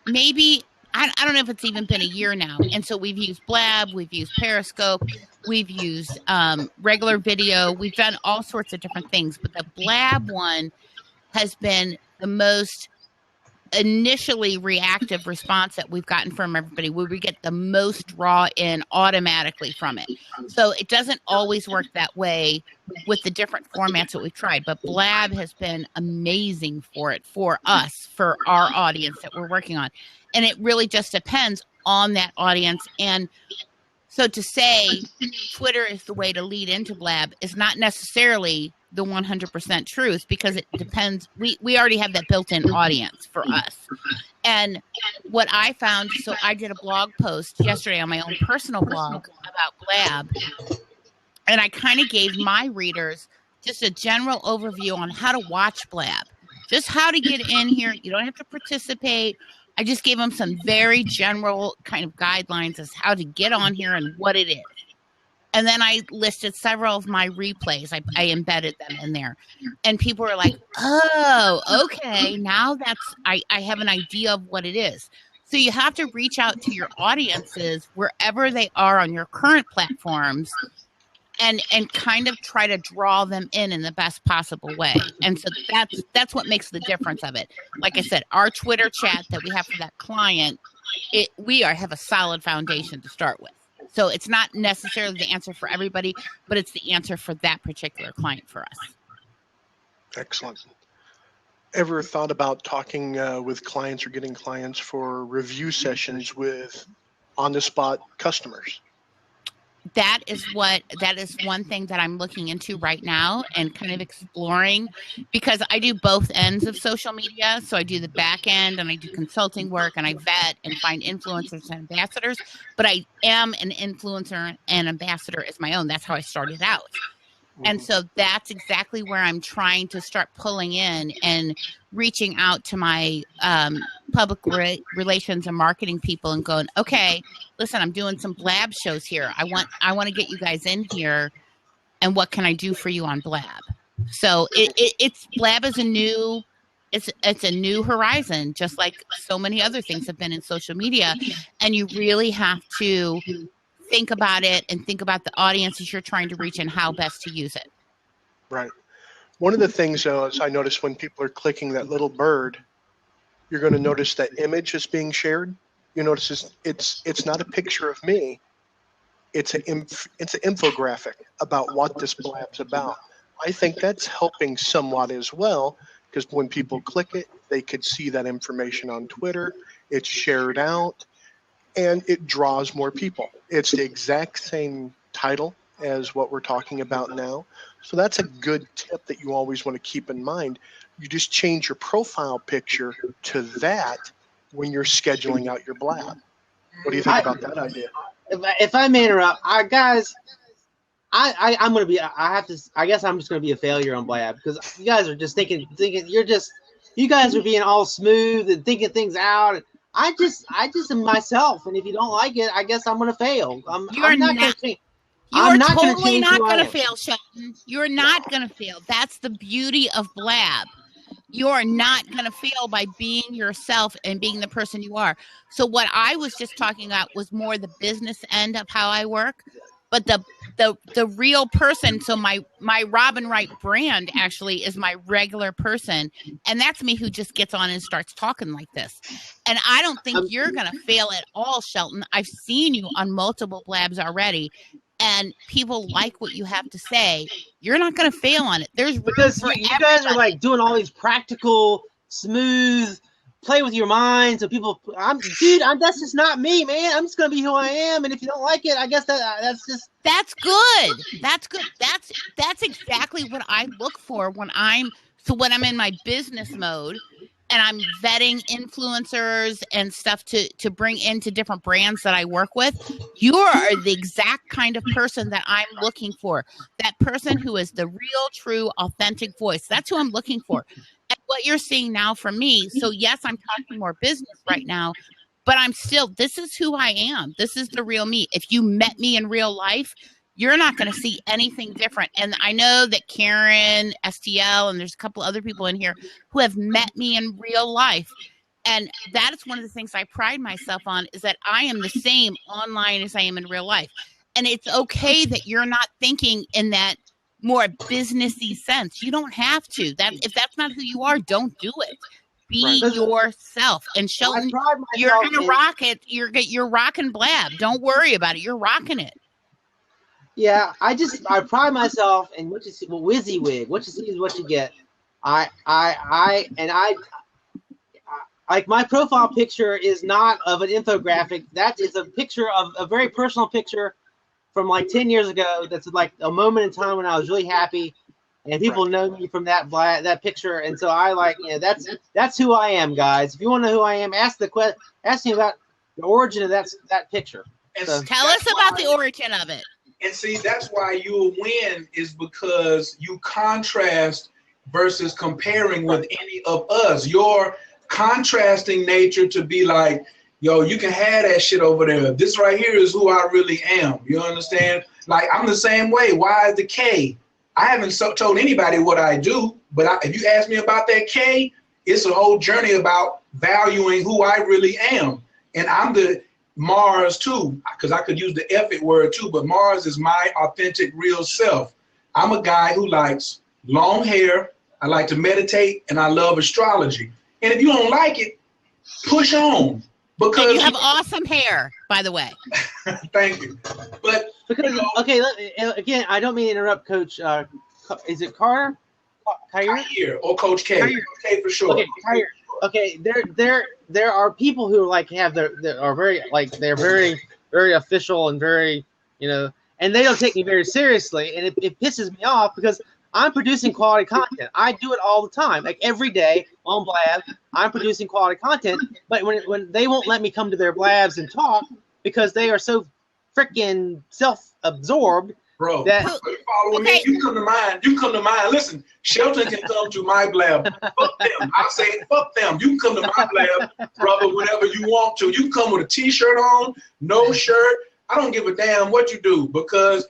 Maybe, I don't know if it's even been a year now. And so we've used Blab, we've used Periscope, we've used regular video. We've done all sorts of different things. But the Blab one has been the most initially reactive response that we've gotten from everybody, where we get the most raw in automatically from it. So it doesn't always work that way with the different formats that we've tried, but Blab has been amazing for it, for us, for our audience that we're working on. And it really just depends on that audience. And so to say Twitter is the way to lead into Blab is not necessarily the 100% truth, because it depends. We already have that built-in audience for us. And what I found, so I did a blog post yesterday on my own personal blog about Blab, and I kind of gave my readers just a general overview on how to watch Blab, just how to get in here. You don't have to participate. I just gave them some very general kind of guidelines as how to get on here and what it is. And then I listed several of my replays. I embedded them in there. And people were like, oh, okay, now I have an idea of what it is. So you have to reach out to your audiences wherever they are on your current platforms and kind of try to draw them in the best possible way. And so that's what makes the difference of it. Like I said, our Twitter chat that we have for that client, have a solid foundation to start with. So it's not necessarily the answer for everybody, but it's the answer for that particular client for us. Excellent. Ever thought about talking with clients or getting clients for review sessions with on-the-spot customers? That is one thing that I'm looking into right now and kind of exploring, because I do both ends of social media. So I do the back end and I do consulting work and I vet and find influencers and ambassadors, but I am an influencer and ambassador as my own. That's how I started out. And so that's exactly where I'm trying to start pulling in and reaching out to my public relations and marketing people and going, okay, listen, I'm doing some Blab shows here. I want to get you guys in here, and what can I do for you on Blab? So it's Blab is it's a new horizon, just like so many other things have been in social media, and you really have to think about it and think about the audiences you're trying to reach and how best to use it. Right. One of the things is I notice when people are clicking that little bird, you're going to notice that image is being shared. You notice it's not a picture of me. It's an infographic about what this Blab's about. I think that's helping somewhat as well, because when people click it, they could see that information on Twitter. It's shared out, and it draws more people. It's the exact same title as what we're talking about now. So that's a good tip that you always want to keep in mind. You just change your profile picture to that when you're scheduling out your Blab. What do you think about that idea? If I may interrupt, guys, I'm gonna be. I guess I'm just gonna be a failure on Blab, because you guys are just thinking. You guys are being all smooth and thinking things out. I just am myself, and if you don't like it, I guess I'm gonna fail. I'm not gonna change. You're totally not going to fail, Shelton. You're not going to fail. That's the beauty of Blab. You're not going to fail by being yourself and being the person you are. So what I was just talking about was more the business end of how I work. But the real person, so my Robin Wright brand actually is my regular person. And that's me who just gets on and starts talking like this. And I don't think you're going to fail at all, Shelton. I've seen you on multiple Blabs already. And people like what you have to say. You're not going to fail on it. There's because you guys are like doing all these practical, smooth, play with your mind. So people, that's just not me, man. I'm just going to be who I am. And if you don't like it, I guess that's good. That's good. That's exactly what I look for when I'm in my business mode. And I'm vetting influencers and stuff to bring into different brands that I work with. You are the exact kind of person that I'm looking for. That person who is the real, true, authentic voice. That's who I'm looking for. And what you're seeing now from me, so yes, I'm talking more business right now, but this is who I am. This is the real me. If you met me in real life, you're not going to see anything different. And I know that Karen, STL, and there's a couple other people in here who have met me in real life. And that is one of the things I pride myself on, is that I am the same online as I am in real life. And it's okay that you're not thinking in that more businessy sense. You don't have to. If that's not who you are, don't do it. Be Right. yourself. And I Shelton, pride you're myself gonna in- rock it. You're rocking Blab. Don't worry about it. You're rocking it. Yeah, I pride myself in what you see. Well, WYSIWYG. What you see is what you get. I like my profile picture is not of an infographic. That is a picture of a very personal picture from like 10 years ago. That's like a moment in time when I was really happy, and people know me from that picture. And so I like, that's who I am, guys. If you want to know who I am, ask me about the origin of that picture. And So, Tell us about the origin of it. And see, that's why you'll win, is because you contrast versus comparing with any of us. Your contrasting nature to be like, yo, you can have that shit over there. This right here is who I really am. You understand? Like, I'm the same way. Why is the K? I haven't told anybody what I do, but if you ask me about that K, it's a whole journey about valuing who I really am. And I'm the Mars too, because I could use the F it word too, but Mars is my authentic real self. I'm a guy who likes long hair, I like to meditate, and I love astrology. And if you don't like it, push on. Because And you have awesome hair, by the way. Thank you. But because again, I don't mean to interrupt, Coach. Is it Carter? Kyrie or Coach K. Kyrie. K for sure. Okay, Kyrie. Okay, there are people who like are very very official and very, and they don't take me very seriously, and it pisses me off because I'm producing quality content. I do it all the time, like every day on Blab. I'm producing quality content, but when they won't let me come to their Blabs and talk because they are so freaking self-absorbed. Bro, that you follow me, you come to mine. You come to mine. Listen, Shelton can come to my Blab. Fuck them. I say, fuck them. You can come to my Blab, brother, whenever you want to. You can come with a t-shirt on, no shirt. I don't give a damn what you do because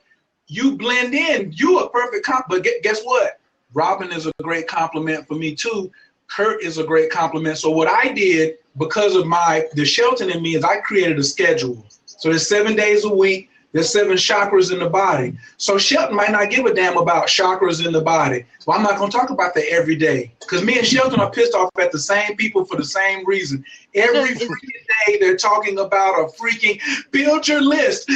you blend in. You a perfect but guess what? Robin is a great compliment for me too. Kurt is a great compliment. So what I did, because of the Shelton in me, is I created a schedule. So there's 7 days a week. There's 7 chakras in the body. So Shelton might not give a damn about chakras in the body. So I'm not going to talk about that every day. Because me and Shelton are pissed off at the same people for the same reason. Every freaking day they're talking about a freaking build your list.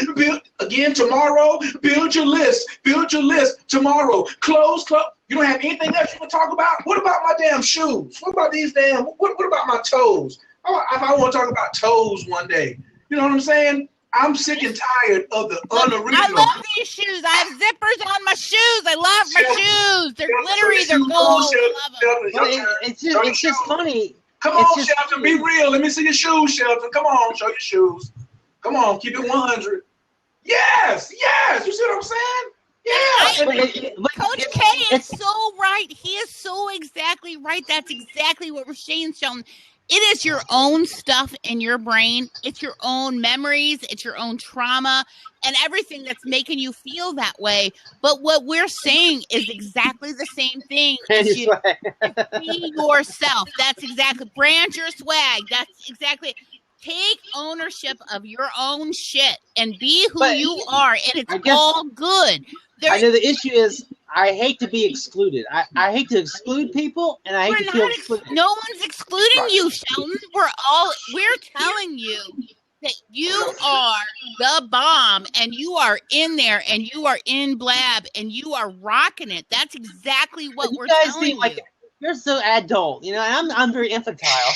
Again tomorrow, build your list. Build your list tomorrow. Close. You don't have anything else you want to talk about? What about my damn shoes? What about these what about my toes? If I want to talk about toes one day. You know what I'm saying? I'm sick and tired of the unoriginal. I love these shoes. I have zippers on my shoes. I love my shoes. They're glittery. They're gold. It's just funny. Come on, Shelton. Be real. Let me see your shoes, Shelton. Come on. Show your shoes. Come on. Keep it 100. Yes. You see what I'm saying? Yeah. Coach K is so right. He is so exactly right. That's exactly what we're saying, Shelton. It is your own stuff in your brain. It's your own memories. It's your own trauma and everything that's making you feel that way. But what we're saying is exactly the same thing. Be yourself. That's exactly. Brand your swag. That's exactly. Take ownership of your own shit and be who you are. And it's all good. I know the issue is I hate to be excluded. I hate to exclude people, and I hate to feel excluded. No one's excluding you, Shelton. We're telling you that you are the bomb, and you are in there, and you are in Blab, and you are rocking it. That's exactly what we're telling you. Like, you're so adult, and I'm very infantile.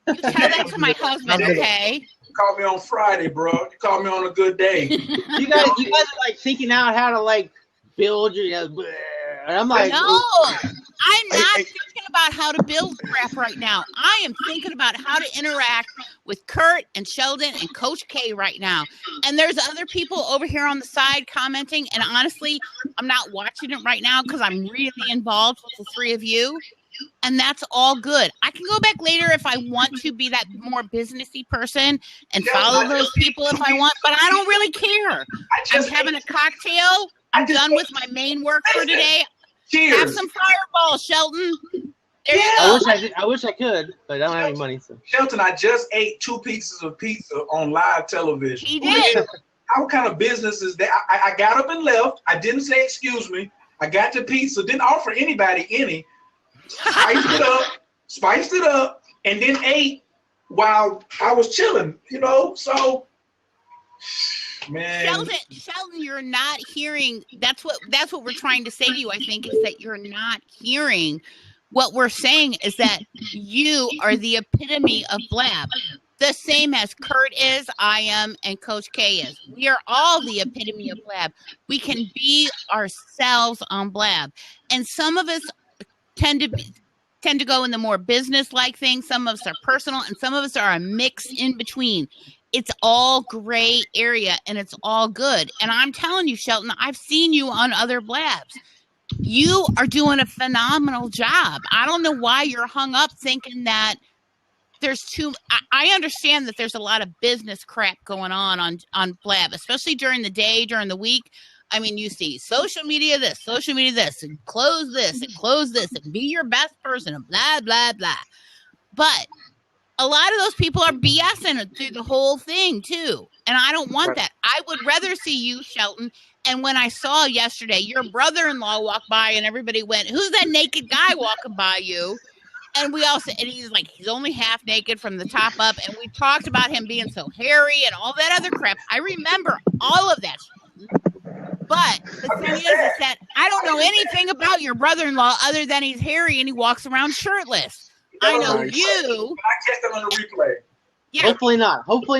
You tell that to my husband, okay? You call me on Friday, bro. You call me on a good day. You guys are like thinking out how to like build your, and I'm like, no, I'm not thinking about how to build crap right now. I am thinking about how to interact with Kurt and Sheldon and Coach K right now. And there's other people over here on the side commenting. And honestly, I'm not watching it right now because I'm really involved with the three of you. And that's all good. I can go back later if I want to be that more businessy person and follow those people if I want, but I don't really care. I'm having a cocktail. I'm done with my main work for today. Cheers. Have some Fireball, Shelton. There you go. I wish I could, but I don't have any money. So. Shelton, I just ate 2 pieces of pizza on live television. He did. How kind of business is that? I got up and left. I didn't say excuse me. I got the pizza. Didn't offer anybody any. spiced it up, and then ate while I was chilling, so man. Sheldon, you're not hearing. That's what we're trying to say to you, I think, is that you're not hearing what we're saying is that you are the epitome of Blab. The same as Kurt is, I am, and Coach K is. We are all the epitome of Blab. We can be ourselves on Blab. And some of us tend to go in the more business-like things. Some of us are personal, and some of us are a mix in between. It's all gray area, and it's all good. And I'm telling you, Shelton, I've seen you on other Blabs. You are doing a phenomenal job. I don't know why you're hung up thinking that there's I understand that there's a lot of business crap going on Blab, especially during the day, during the week. I mean, you see social media this, and close this, and be your best person, and blah, blah, blah. But a lot of those people are BSing through the whole thing, too. And I don't want that. I would rather see you, Shelton. And when I saw yesterday, your brother-in-law walked by and everybody went, who's that naked guy walking by you? And we all said, and he's like, he's only half naked from the top up. And we talked about him being so hairy and all that other crap. I remember all of that. But the thing is that I don't know anything about your brother-in-law other than he's hairy and he walks around shirtless. I know you. I catch them on the replay. Yeah. Hopefully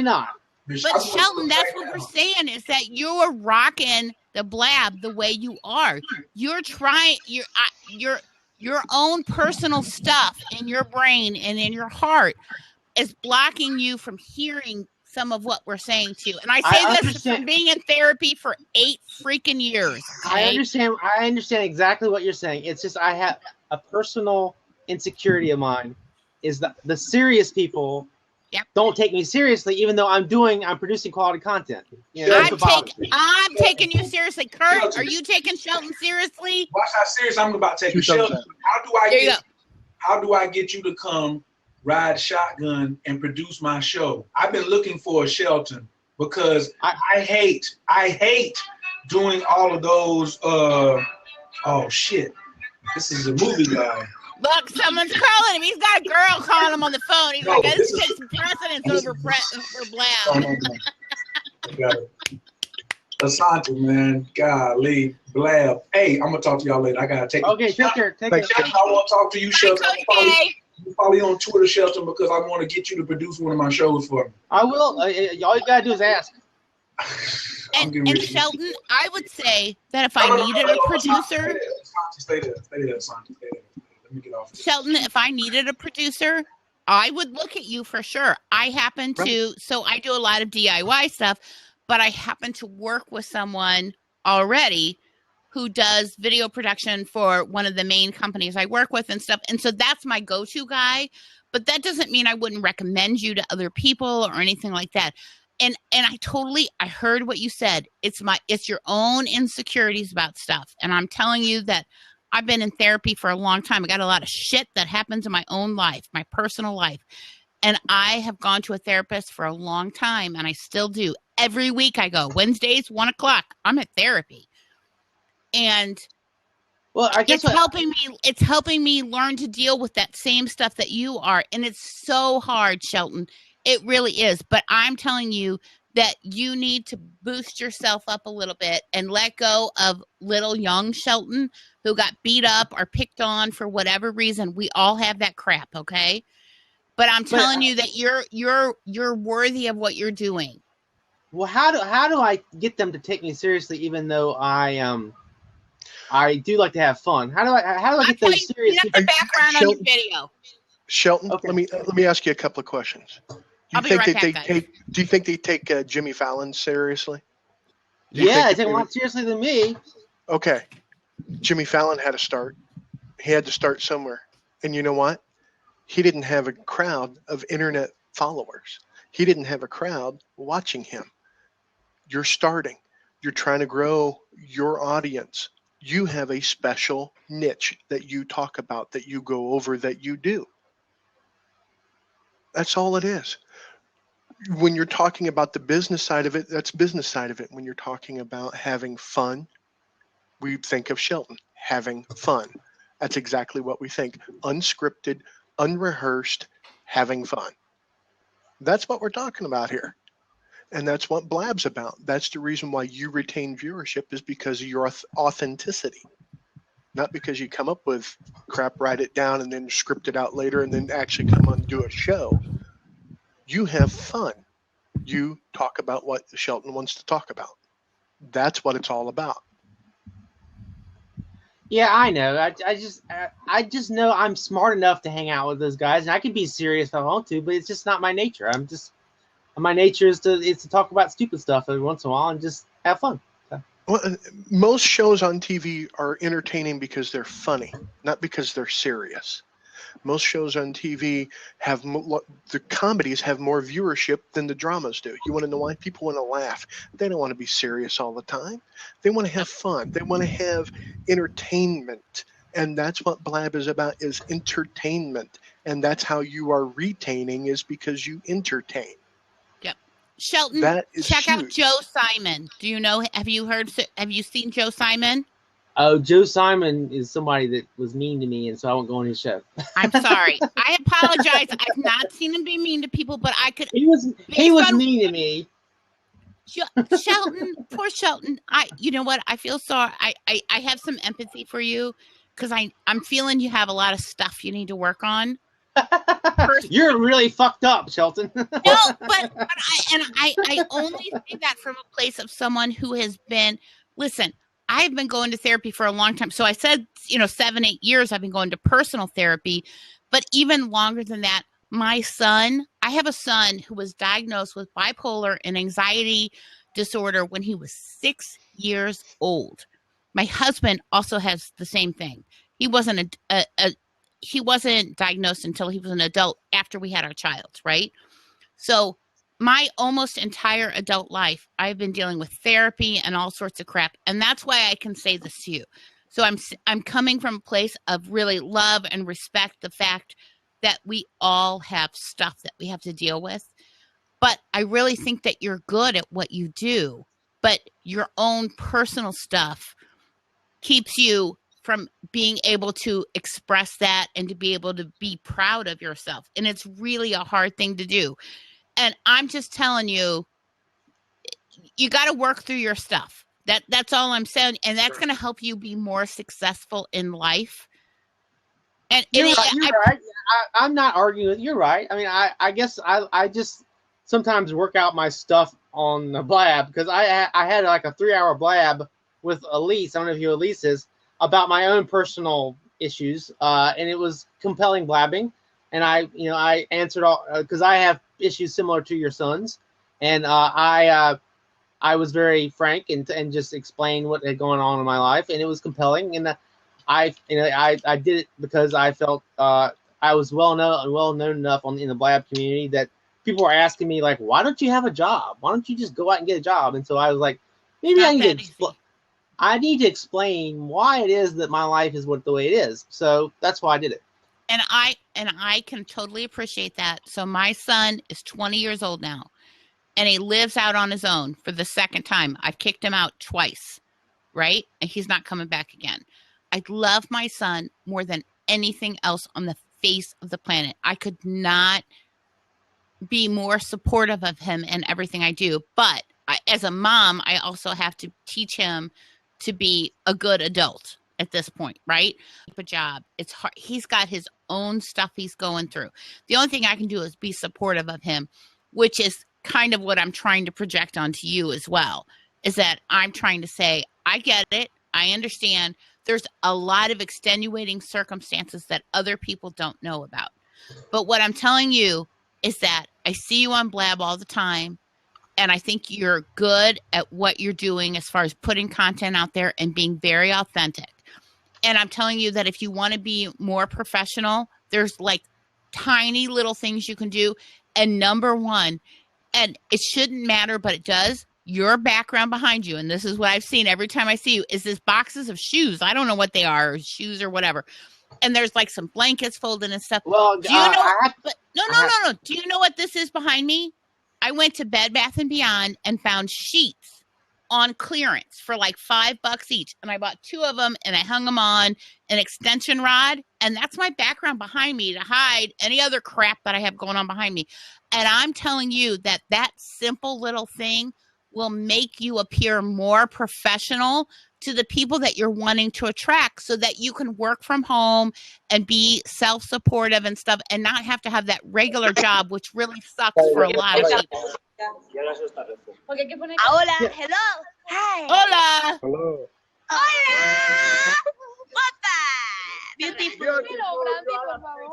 not. But Shelton, that's what we're saying is that you're rocking the Blab the way you are. You're trying your own personal stuff in your brain and in your heart is blocking you from hearing some of what we're saying to you. And I say this from being in therapy for 8 freaking years. Okay? I understand exactly what you're saying. It's just I have a personal insecurity of mine is that the serious people don't take me seriously, even though I'm producing quality content. I'm taking you seriously. Kurt, are you taking Shelton seriously? Watch how serious I'm about to take Shelton. How do I get you to come ride shotgun and produce my show? I've been looking for a Shelton because I hate doing all of those oh shit. This is a movie guy. Look, someone's calling him. He's got a girl calling him on the phone. He's like, this takes precedence over Blab. Got it. Asante, man. Golly, Blab. Hey, I'm going to talk to y'all later. I got to take Okay, take care. I want to talk to you, Shelton. Follow you on Twitter, Shelton, because I want to get you to produce one of my shows for me. I will. All you got to do is ask. And Shelton, I would say that if I needed a producer. Stay there, Asante. Shelton, if I needed a producer, I would look at you for sure. I happen to, so I do a lot of DIY stuff, but I happen to work with someone already who does video production for one of the main companies I work with and stuff. And so that's my go-to guy, but that doesn't mean I wouldn't recommend you to other people or anything like that. And I heard what you said. It's your own insecurities about stuff. And I'm telling you that I've been in therapy for a long time. I got a lot of shit that happens in my own life, my personal life. And I have gone to a therapist for a long time, and I still do. Every week I go. Wednesdays, 1:00. I'm at therapy. And I guess it's helping me learn to deal with that same stuff that you are. And it's so hard, Shelton. It really is. But I'm telling you that you need to boost yourself up a little bit and let go of little young Shelton who got beat up or picked on for whatever reason. We all have that crap, okay? But I'm telling you that you're worthy of what you're doing. Well, how do I get them to take me seriously, even though I do like to have fun? How do I get those serious people? The background on your video. Shelton, okay. let me ask you a couple of questions. Do you think they take Jimmy Fallon seriously? Yeah, they take him more seriously than me. Okay. Jimmy Fallon had to start. He had to start somewhere. And you know what? He didn't have a crowd of internet followers. He didn't have a crowd watching him. You're starting. You're trying to grow your audience. You have a special niche that you talk about, that you go over, that you do. That's all it is. When you're talking about the business side of it, that's business side of it. When you're talking about having fun, we think of Shelton having fun. That's exactly what we think. Unscripted, unrehearsed, having fun. That's what we're talking about here. And that's what Blab's about. That's the reason why you retain viewership, is because of your authenticity. Not because you come up with crap, write it down, and then script it out later, and then actually come on and do a show. You have fun. You talk about what Shelton wants to talk about. That's what it's all about. Yeah, I know. I just know I'm smart enough to hang out with those guys, and I can be serious if I want to, but it's just not my nature. My nature is to talk about stupid stuff every once in a while and just have fun. So. Well, most shows on TV are entertaining because they're funny, not because they're serious. Most shows on TV have the comedies have more viewership than the dramas do. You want to know why? People want to laugh. They don't want to be serious all the time. They want to have fun. They want to have entertainment. And that's what Blab is about, is entertainment. And that's how you are retaining, is because you entertain. Yep. Shelton, That is check out huge. Joe Simon. Do you know, have you seen Joe Simon? Oh, Joe Simon is somebody that was mean to me, and so I won't go on his show. I'm sorry. I apologize. I've not seen him be mean to people, but I could. He was mean to me. Shelton, poor Shelton. You know what? I feel sorry. I have some empathy for you, because I'm feeling you have a lot of stuff you need to work on. You're really fucked up, Shelton. No, but I only say that from a place of someone who has been. Listen, I've been going to therapy for a long time. So I said, 7-8 years I've been going to personal therapy, but even longer than that. I have a son who was diagnosed with bipolar and anxiety disorder when he was 6 years old. My husband also has the same thing. He wasn't he wasn't diagnosed until he was an adult after we had our child, right? So my almost entire adult life, I've been dealing with therapy and all sorts of crap. And that's why I can say this to you. So I'm coming from a place of really love and respect the fact that we all have stuff that we have to deal with. But I really think that you're good at what you do. But your own personal stuff keeps you from being able to express that and to be able to be proud of yourself. And it's really a hard thing to do. And I'm just telling you, you got to work through your stuff. That's all I'm saying. And that's going to help you be more successful in life. And You're right. I'm not arguing with you. You're right. I mean, I guess I just sometimes work out my stuff on the Blab, because I had like a 3-hour Blab with Elise. I don't know if you Elise is, about my own personal issues. And it was compelling blabbing. And I answered all, because I have issues similar to your son's, and I was very frank and just explained what had gone on in my life, and it was compelling. And I did it because I felt I was well known enough in the Blab community that people were asking me, like, why don't you have a job? Why don't you just go out and get a job? And so I was like, maybe I need to explain why it is that my life is the way it is. So that's why I did it. And I can totally appreciate that. So my son is 20 years old now, and he lives out on his own for the second time. I've kicked him out twice, right? And he's not coming back again. I love my son more than anything else on the face of the planet. I could not be more supportive of him in everything I do. But as a mom, I also have to teach him to be a good adult at this point, right? A job. It's hard. He's got his own stuff he's going through. The only thing I can do is be supportive of him, which is kind of what I'm trying to project onto you as well, is that I'm trying to say, I get it. I understand. There's a lot of extenuating circumstances that other people don't know about. But what I'm telling you is that I see you on Blab all the time, and I think you're good at what you're doing as far as putting content out there and being very authentic. And I'm telling you that if you want to be more professional, there's like tiny little things you can do. And number one, and it shouldn't matter, but it does, your background behind you, and this is what I've seen every time I see you, is this boxes of shoes. I don't know what they are, shoes or whatever. And there's like some blankets folded and stuff. Well, do you know? No. Do you know what this is behind me? I went to Bed Bath & Beyond and found sheets on clearance for like $5 each. And I bought 2 of them and I hung them on an extension rod. And that's my background behind me to hide any other crap that I have going on behind me. And I'm telling you that that simple little thing will make you appear more professional to the people that you're wanting to attract, so that you can work from home and be self-supportive and stuff and not have to have that regular job, which really sucks for a lot of people. Hola, hello, hi. Hola. Hello. Hola. Guapa. Beautiful.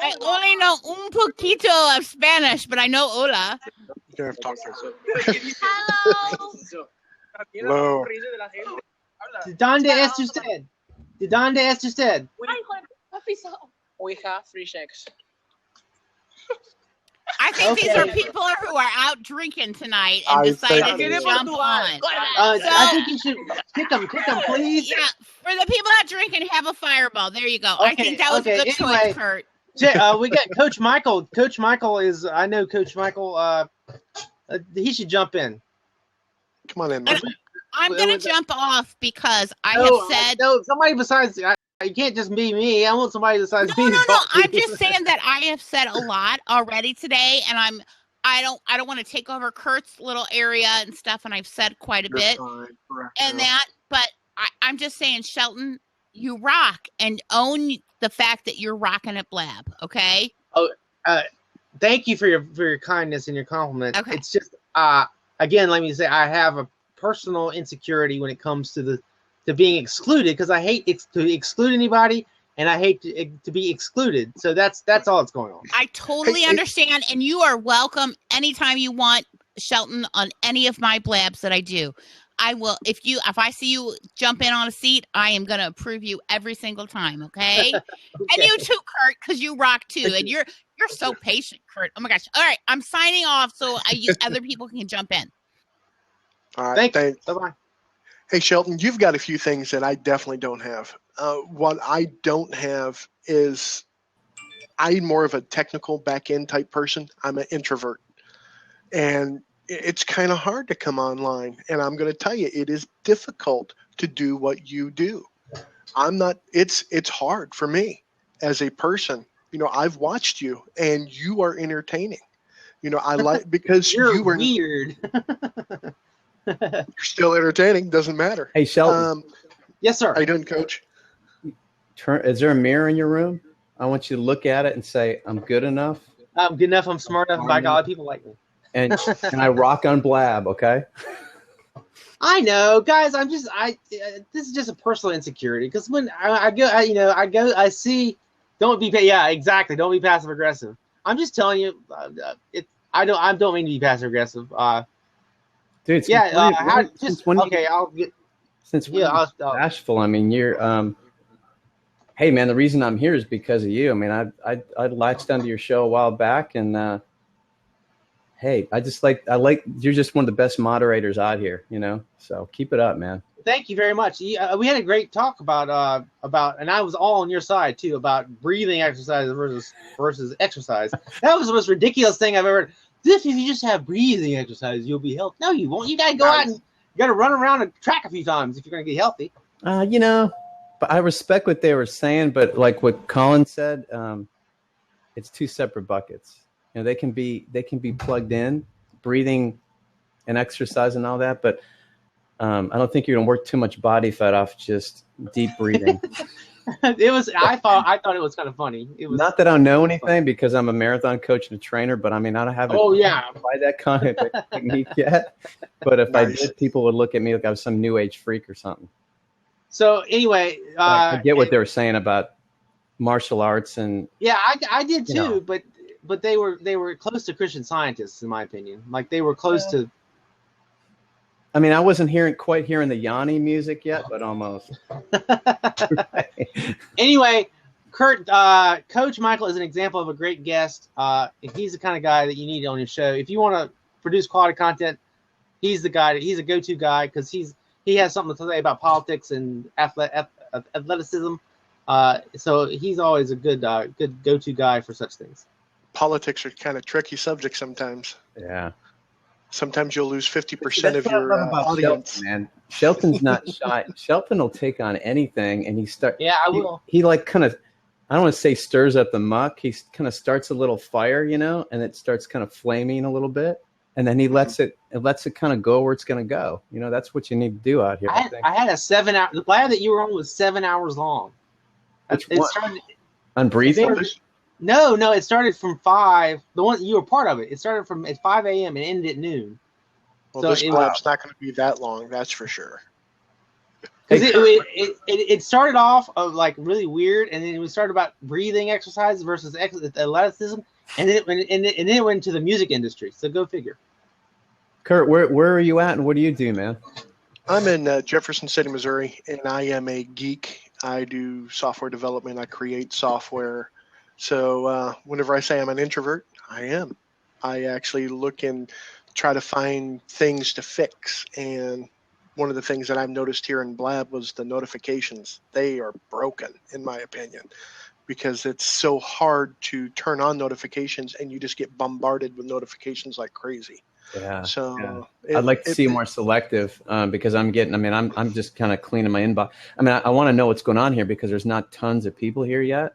I only know un poquito of Spanish, but I know hola. You don't have to talk to her. Hello. Hello. ¿De dónde es usted? ¿De dónde es usted? We have free sex. I think these are Okay. people who are out drinking tonight and I decided think to so. jump on. I think you should kick them, please. Yeah, for the people out drinking, have a fireball. There you go. I Okay, think that was okay, a good anyway. choice, Kurt. We got Coach Michael. Coach Michael is, I know Coach Michael, he should jump in. Come on in, Mike. I'm Well, going to with- jump off because I have said. No, somebody besides, you can't just be me. I want somebody besides me. No, to no, no. talk to. I'm just saying that I have said a lot already today, and I don't want to take over Kurt's little area and stuff, and I've said quite a You're bit fine. Correct, and girl. that, but I'm just saying, Shelton, you rock and own the fact that you're rocking at Blab, okay? Thank you for your kindness and your compliment. Okay. It's just, again, let me say, I have a personal insecurity when it comes to being excluded, because I hate to exclude anybody, and I hate to be excluded. So that's all that's going on. I totally Hey, understand, and you are welcome anytime you want, Shelton, on any of my blabs that I do. I will, if I see you jump in on a seat, I am going to approve you every single time, okay? And you too, Kurt, because you rock too, and you're so patient, Kurt. Oh my gosh! All right, I'm signing off so other people can jump in. All right. Thanks. Bye-bye. Hey, Shelton, you've got a few things that I definitely don't have. What I don't have is I'm more of a technical back-end type person. I'm an introvert. And it's kind of hard to come online. And I'm going to tell you, it is difficult to do what you do. It's hard for me as a person. You know, I've watched you and you are entertaining. You know, I like, because You're you were weird. you're still entertaining. Doesn't matter. Hey, Shelton, Yes, sir. How you doing, Coach? is there a mirror in your room? I want you to look at it and say, I'm good enough. I'm good enough. I'm smart enough. By God, people like me. And I rock on Blab, okay? I know, guys. This is just a personal insecurity, because when I see. Don't be exactly. Don't be passive aggressive. I'm just telling you, I don't mean to be passive aggressive. Dude, I'll get. Since we're bashful, I mean, you're hey man, the reason I'm here is because of you. I mean, I latched onto your show a while back, and hey, you're just one of the best moderators out here, you know. So keep it up, man. Thank you very much. We had a great talk about, and I was all on your side too, about breathing exercise versus exercise. That was the most ridiculous thing I've ever heard. If you just have breathing exercise, you'll be healthy. No, you won't. You gotta go out and you gotta run around a track a few times if you're gonna get healthy. You know, but I respect what they were saying, but like what Colin said, it's 2 separate buckets. You know, they can be plugged in, breathing and exercise and all that, but I don't think you're gonna work too much body fat off just deep breathing. I thought it was kind of funny. It was not that I know anything, because I'm a marathon coach and a trainer, but I mean, I haven't tried that kind of technique yet. But if I did, people would look at me like I was some new age freak or something. So anyway, I get what they were saying about martial arts and I did too, but they were close to Christian Scientists, in my opinion. Like they were close to. I mean, I wasn't quite hearing the Yanni music yet, but almost. Anyway, Kurt, Coach Michael is an example of a great guest. He's the kind of guy that you need on your show. If you want to produce quality content, he's the guy. He's a go-to guy, because he has something to say about politics and athleticism. So he's always a good go-to guy for such things. Politics are kind of tricky subjects sometimes. Yeah. Sometimes you'll lose 50% That's of what I your love about audience. Shelton, man. Shelton's not shy. Shelton will take on anything, and Yeah, I will. He like kind of, I don't want to say stirs up the muck. He kind of starts a little fire, you know, and it starts kind of flaming a little bit, and then he lets it kind of go where it's going to go. You know, that's what you need to do out here. I had a 7 hour. The Blab that you were on was 7 hours long. Which It one? started. On breathing? No, it started from 5. The one you were part of it. It started from at 5 a.m. and ended at noon. Well, So this it- Blab's not going to be that long, that's for sure. Because it started off of like really weird, and then it was started about breathing exercises versus athleticism, and then it went into the music industry. So go figure. Kurt, where are you at, and what do you do, man? I'm in Jefferson City, Missouri, and I am a geek. I do software development. I create software. So whenever I say I'm an introvert, I am. I actually look and try to find things to fix. And one of the things that I've noticed here in Blab was the notifications. They are broken, in my opinion, because it's so hard to turn on notifications, and you just get bombarded with notifications like crazy. Yeah. So I'd like to see more selective because I'm just kind of cleaning my inbox. I mean, I want to know what's going on here because there's not tons of people here yet.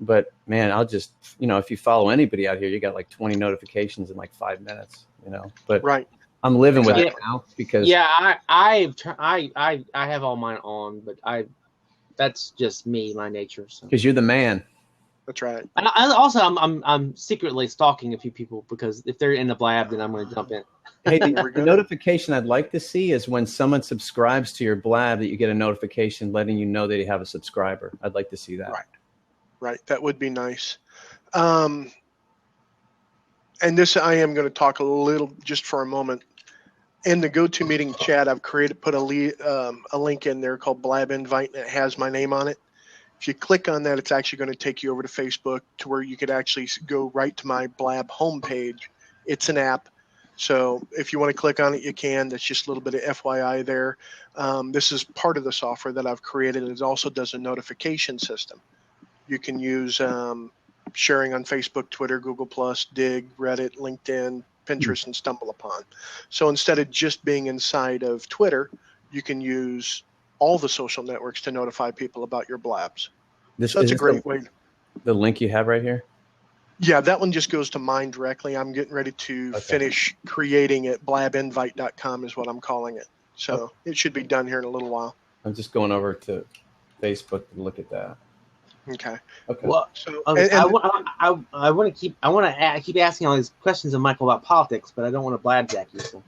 But man, I'll just, if you follow anybody out here, you got like 20 notifications in like 5 minutes, But right. I'm living with it now because I have all mine on, but that's just me, my nature. So. Because you're the man. That's right. And I'm secretly stalking a few people because if they're in the Blab, then I'm going to jump in. Hey, the notification I'd like to see is when someone subscribes to your Blab that you get a notification letting you know that you have a subscriber. I'd like to see that. Right. That would be nice. And this, I am going to talk a little just for a moment. In the GoToMeeting chat, I've put a link in there called Blab Invite, and it has my name on it. If you click on that, it's actually going to take you over to Facebook to where you could actually go right to my Blab homepage. It's an app. So if you want to click on it, you can. That's just a little bit of FYI there. This is part of the software that I've created. It also does a notification system. You can use sharing on Facebook, Twitter, Google+, Dig, Reddit, LinkedIn, Pinterest, and StumbleUpon. So instead of just being inside of Twitter, you can use all the social networks to notify people about your Blabs. So that's a great way. The link you have right here? Yeah, that one just goes to mine directly. I'm getting ready to finish creating it. Blabinvite.com is what I'm calling it. So it should be done here in a little while. I'm just going over to Facebook to look at that. Okay. Well, so I want to keep asking all these questions of Michael about politics, but I don't want to blabjack you. So.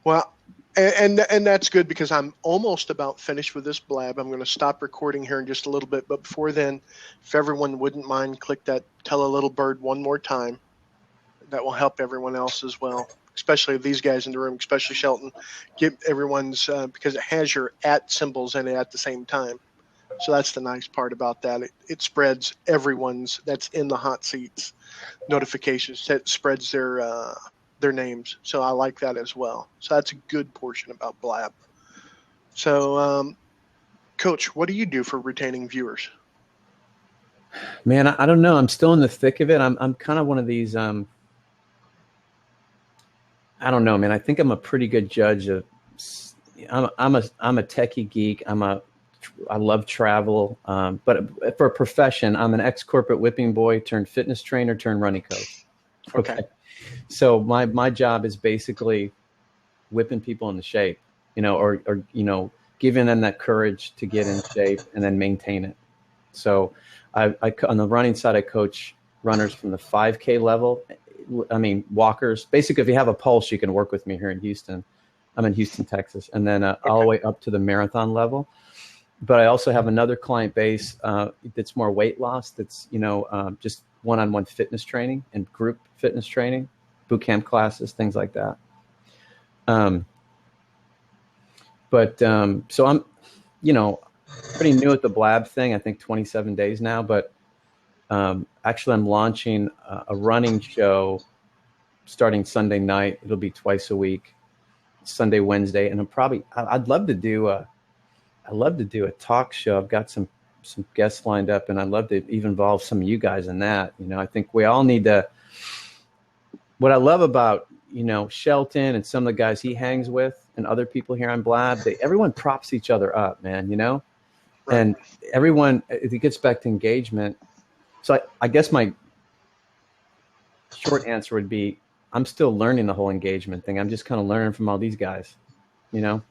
Well, and that's good because I'm almost about finished with this Blab. I'm going to stop recording here in just a little bit, but before then, if everyone wouldn't mind, click that "Tell a Little Bird" one more time. That will help everyone else as well, especially these guys in the room, especially Shelton. Get everyone's because it has your @ symbols in it at the same time. So that's the nice part about that. It spreads everyone's that's in the hot seats notifications. It spreads their names. So I like that as well. So that's a good portion about Blab. So, Coach, what do you do for retaining viewers? Man, I don't know. I'm still in the thick of it. I'm kind of one of these. I don't know, man. I think I'm a pretty good judge of. I'm a techie geek. I love travel, but for a profession, I'm an ex-corporate whipping boy turned fitness trainer turned running coach. Okay. So my job is basically whipping people into shape, or giving them that courage to get in shape and then maintain it. So I on the running side, I coach runners from the 5K level. I mean, walkers. Basically, if you have a pulse, you can work with me here in Houston. I'm in Houston, Texas, and then all the way up to the marathon level. But I also have another client base that's more weight loss. That's just one-on-one fitness training and group fitness training, boot camp classes, things like that. So I'm, pretty new at the Blab thing. I think 27 days now. But actually, I'm launching a running show starting Sunday night. It'll be twice a week, Sunday, Wednesday, and I'd love to do a talk show. I've got some guests lined up, and I'd love to even involve some of you guys in that. I think we all need to what I love about, Shelton and some of the guys he hangs with and other people here on Blab, everyone props each other up, man, Right. and everyone, it gets back to engagement. So I guess my short answer would be, I'm still learning the whole engagement thing. I'm just kind of learning from all these guys, and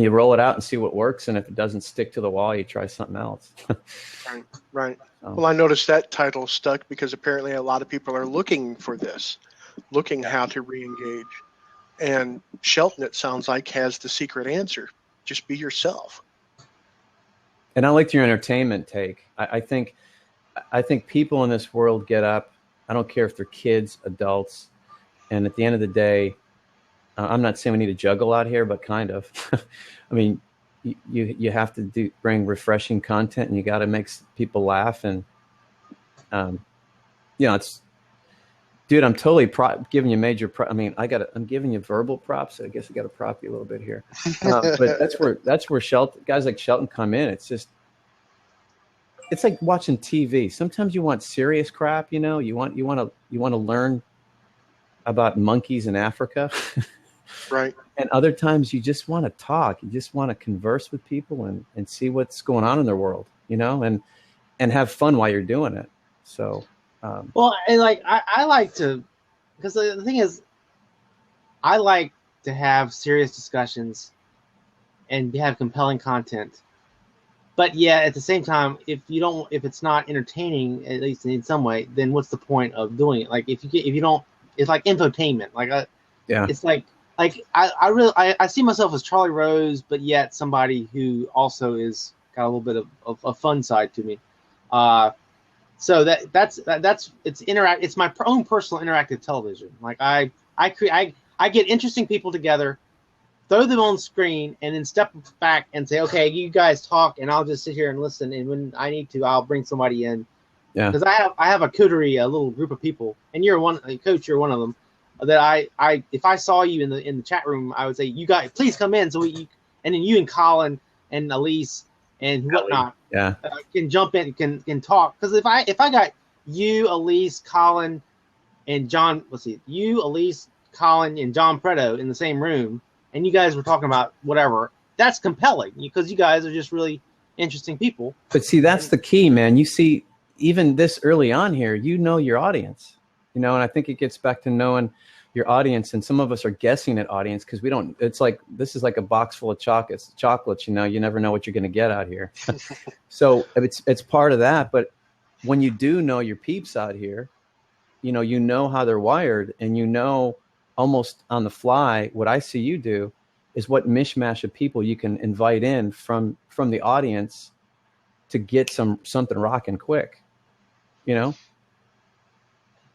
you roll it out and see what works. And if it doesn't stick to the wall, you try something else. Right. Well, I noticed that title stuck because apparently a lot of people are looking for this, looking how to re-engage. And Shelton, it sounds like, has the secret answer. Just be yourself. And I liked your entertainment take. I think people in this world get up. I don't care if they're kids, adults. And at the end of the day, I'm not saying we need to juggle out here, but kind of. I mean, you have to bring refreshing content, and you got to make people laugh. And it's, dude, I'm totally giving you major. I'm giving you verbal props. So I guess I got to prop you a little bit here. But that's where Shelton, guys like Shelton come in. It's like watching TV. Sometimes you want serious crap. You want to learn about monkeys in Africa. Right. And other times you just want to talk. You just want to converse with people and see what's going on in their world, and have fun while you're doing it. So, well, and I like to, because the thing is, I like to have serious discussions and have compelling content. But yeah, at the same time, if it's not entertaining, at least in some way, then what's the point of doing it? Like if you don't, it's like infotainment. It's like I see myself as Charlie Rose, but yet somebody who also is got a little bit of a fun side to me. So that's it's my own personal interactive television. Like I get interesting people together, throw them on screen, and then step back and say, okay, you guys talk, and I'll just sit here and listen. And when I need to, I'll bring somebody in. Yeah. Because I have a coterie, a little group of people, and you're one, Coach. You're one of them. That I if I saw you in the chat room, I would say, you guys, please come in. And then you and Colin and Elise and whatnot, can jump in, can talk. Because if I got you, Elise, Colin, and John, you, Elise, Colin, and John Preto in the same room, and you guys were talking about whatever, that's compelling because you guys are just really interesting people. But see, that's the key, man. You see, even this early on here, your audience, and I think it gets back to knowing your audience. And some of us are guessing at audience because we don't. It's like this is like a box full of chocolates. You never know what you're going to get out here. So it's part of that. But when you do know your peeps out here, you know how they're wired, and almost on the fly, what I see you do is what mishmash of people you can invite in from the audience to get something rocking quick,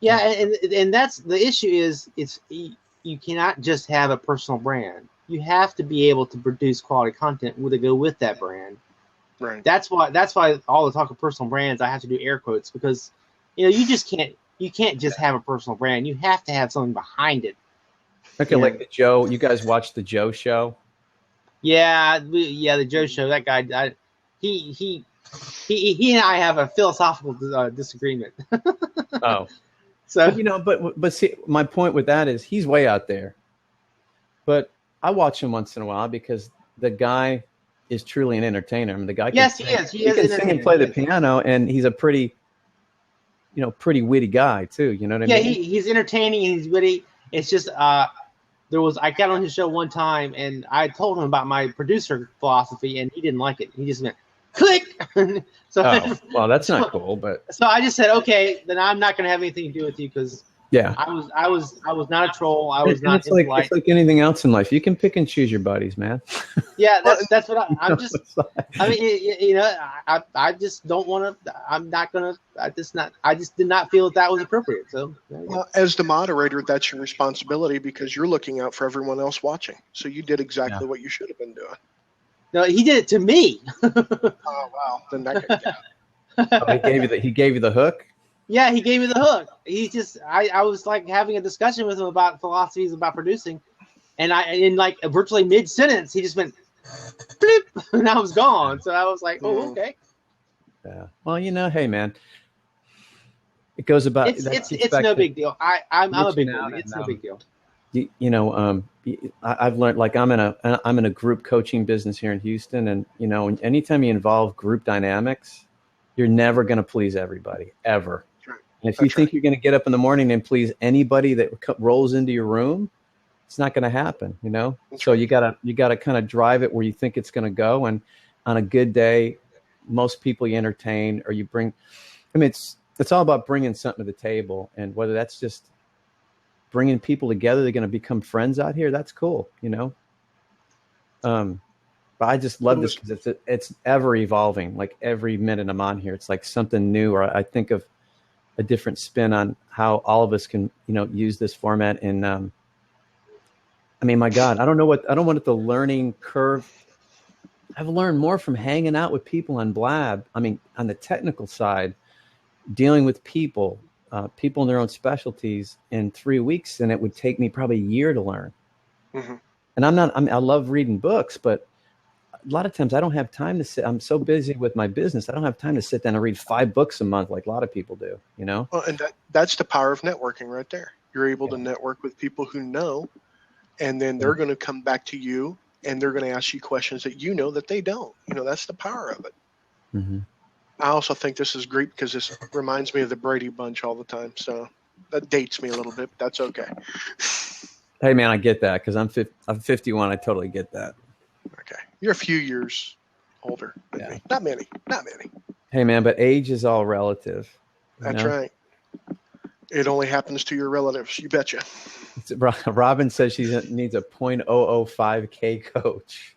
Yeah, and that's the issue is you cannot just have a personal brand. You have to be able to produce quality content to go with that brand. Right. That's why all the talk of personal brands, I have to do air quotes because you can't just have a personal brand. You have to have something behind it. Okay, like the Joe. You guys watch the Joe show? Yeah, the Joe show. That guy, he and I have a philosophical disagreement. Oh, so but see, my point with that is he's way out there. But I watch him once in a while because the guy is truly an entertainer. I mean, the guy. Yes, he is. He can sing and play the piano, and he's a pretty witty guy too. You know what I mean? Yeah, he's entertaining and he's witty. It's just I got on his show one time and I told him about my producer philosophy and he didn't like it. He just went click. Well, that's not cool. But so I just said, okay, then I'm not going to have anything to do with you because I was not a troll. I was not. It's like anything else in life. You can pick and choose your buddies, man. Yeah, that's what I'm just. I mean, I just don't want to. I'm not gonna. I just did not feel that was appropriate. So, well, as the moderator, that's your responsibility because you're looking out for everyone else watching. So you did exactly what you should have been doing. No, he did it to me. Oh wow! Then that could count. He gave you the hook. Yeah, he gave me the hook. He just, I was like having a discussion with him about philosophies about producing, and in like virtually mid sentence, he just went, bloop, and I was gone. So I was like, oh, okay. Yeah. Well, hey, man, It goes about. It's no big deal. I'm a big one. It's no big deal. I've learned, like, I'm in a group coaching business here in Houston, and anytime you involve group dynamics, you're never going to please everybody ever. And if you think you're going to get up in the morning and please anybody that rolls into your room, it's not going to happen. So you gotta kind of drive it where you think it's going to go. And on a good day, most people you entertain or you bring. I mean, it's all about bringing something to the table, and whether that's just bringing people together, they're going to become friends out here. That's cool, But I just love this because it's ever evolving. Like every minute I'm on here, it's like something new, or I think of a different spin on how all of us can, use this format. And I mean, my God, I don't want the learning curve. I've learned more from hanging out with people on Blab. I mean, on the technical side, dealing with people in their own specialties in 3 weeks than it would take me probably a year to learn. Mm-hmm. And I love reading books, but a lot of times I don't have time to sit. I'm so busy with my business. I don't have time to sit down and read 5 books a month like a lot of people do, Well, and that's the power of networking right there. You're able to network with people who know, and then they're going to come back to you and they're going to ask you questions that that they don't. That's the power of it. Mm-hmm. I also think this is great because this reminds me of the Brady Bunch all the time. So that dates me a little bit, but that's okay. Hey, man, I get that because I'm 51. I totally get that. Okay. You're a few years older than me. Not many. Hey, man, but age is all relative. That's right. It only happens to your relatives. You betcha. Robin says she needs a 0.005K coach.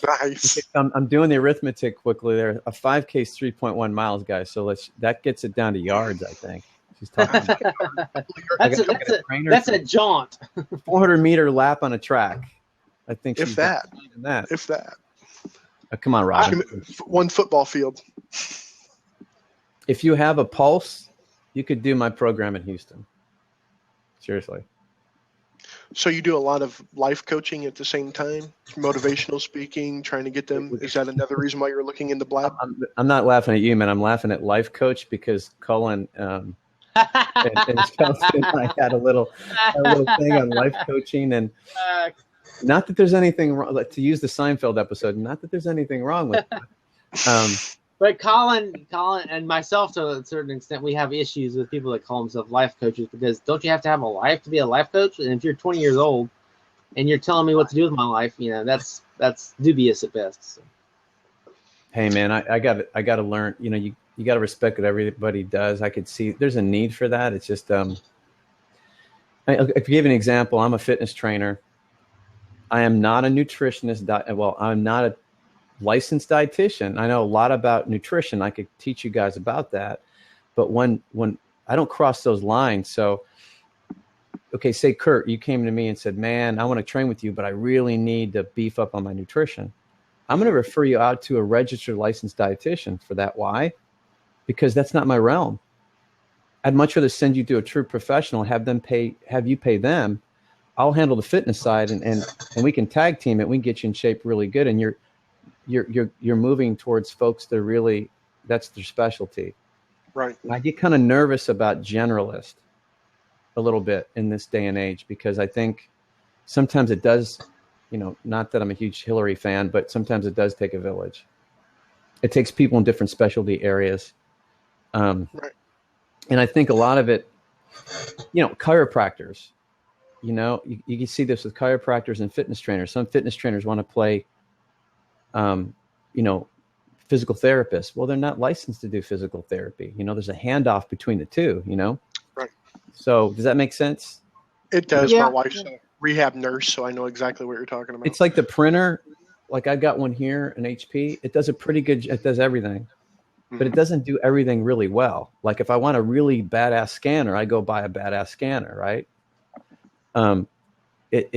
Nice. I'm doing the arithmetic quickly there. A 5K is 3.1 miles, guys. So that gets it down to yards, I think. She's talking about that's a jaunt. 400-meter lap on a track. I think if that. Oh, come on, Robin. One football field. If you have a pulse, you could do my program in Houston. Seriously. So you do a lot of life coaching at the same time, motivational speaking, trying to get them. Is that another reason why you're looking into Blab? I'm not laughing at you, man. I'm laughing at life coach because Cullen and Chelsea and I had a little thing on life coaching, and not that there's anything wrong. To use the Seinfeld episode, not that there's anything wrong with that. But Colin, and myself, to a certain extent, we have issues with people that call themselves life coaches because don't you have to have a life to be a life coach? And if you're 20 years old and you're telling me what to do with my life, that's dubious at best. So. Hey, man, I got to learn. You got to respect what everybody does. I could see there's a need for that. It's just if you give an example, I'm a fitness trainer. I am not a nutritionist. I'm not a licensed dietitian. I know a lot about nutrition. I could teach you guys about that, but when I don't cross those lines. So, okay, say Kurt, you came to me and said, "Man, I want to train with you, but I really need to beef up on my nutrition." I'm going to refer you out to a registered licensed dietitian for that. Why? Because that's not my realm. I'd much rather send you to a true professional, have you pay them. I'll handle the fitness side, and we can tag team it. We can get you in shape really good, and you're moving towards folks that really, that's their specialty. Right. And I get kind of nervous about generalist a little bit in this day and age, because I think sometimes it does, not that I'm a huge Hillary fan, but sometimes it does take a village. It takes people in different specialty areas. Right. And I think a lot of it, chiropractors, you can see this with chiropractors and fitness trainers. Some fitness trainers want to play physical therapists. Well, they're not licensed to do physical therapy. There's a handoff between the two, Right. So does that make sense? It does. Yeah. My wife's a rehab nurse, so I know exactly what you're talking about. It's like the printer. Like I've got one here, an HP. It does it does everything, but it doesn't do everything really well. Like if I want a really badass scanner, I go buy a badass scanner, right? It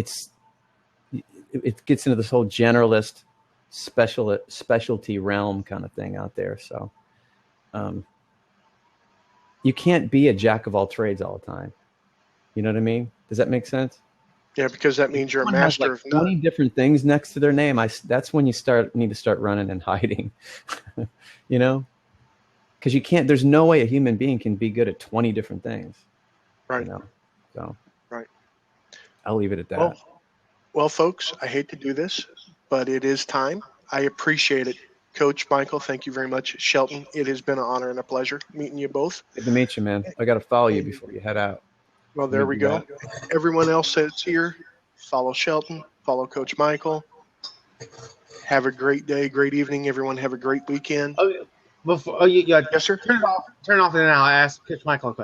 gets into this whole generalist specialty realm kind of thing out there. So you can't be a jack of all trades all the time. You know what I mean? Does that make sense? Yeah, because that means you're a master of 20 different things next to their name. That's when you need to start running and hiding. because you can't. There's no way a human being can be good at 20 different things. Right. You know? So. Right. I'll leave it at that. Well, folks, I hate to do this, but it is time. I appreciate it. Coach Michael, thank you very much. Shelton, it has been an honor and a pleasure meeting you both. Good to meet you, man. I got to follow you before you head out. Well, there we go. Everyone else that's here, follow Shelton, follow Coach Michael. Have a great day, great evening. Everyone have a great weekend. Oh, before, yes, sir. Turn it off. And then I'll ask Coach Michael a question.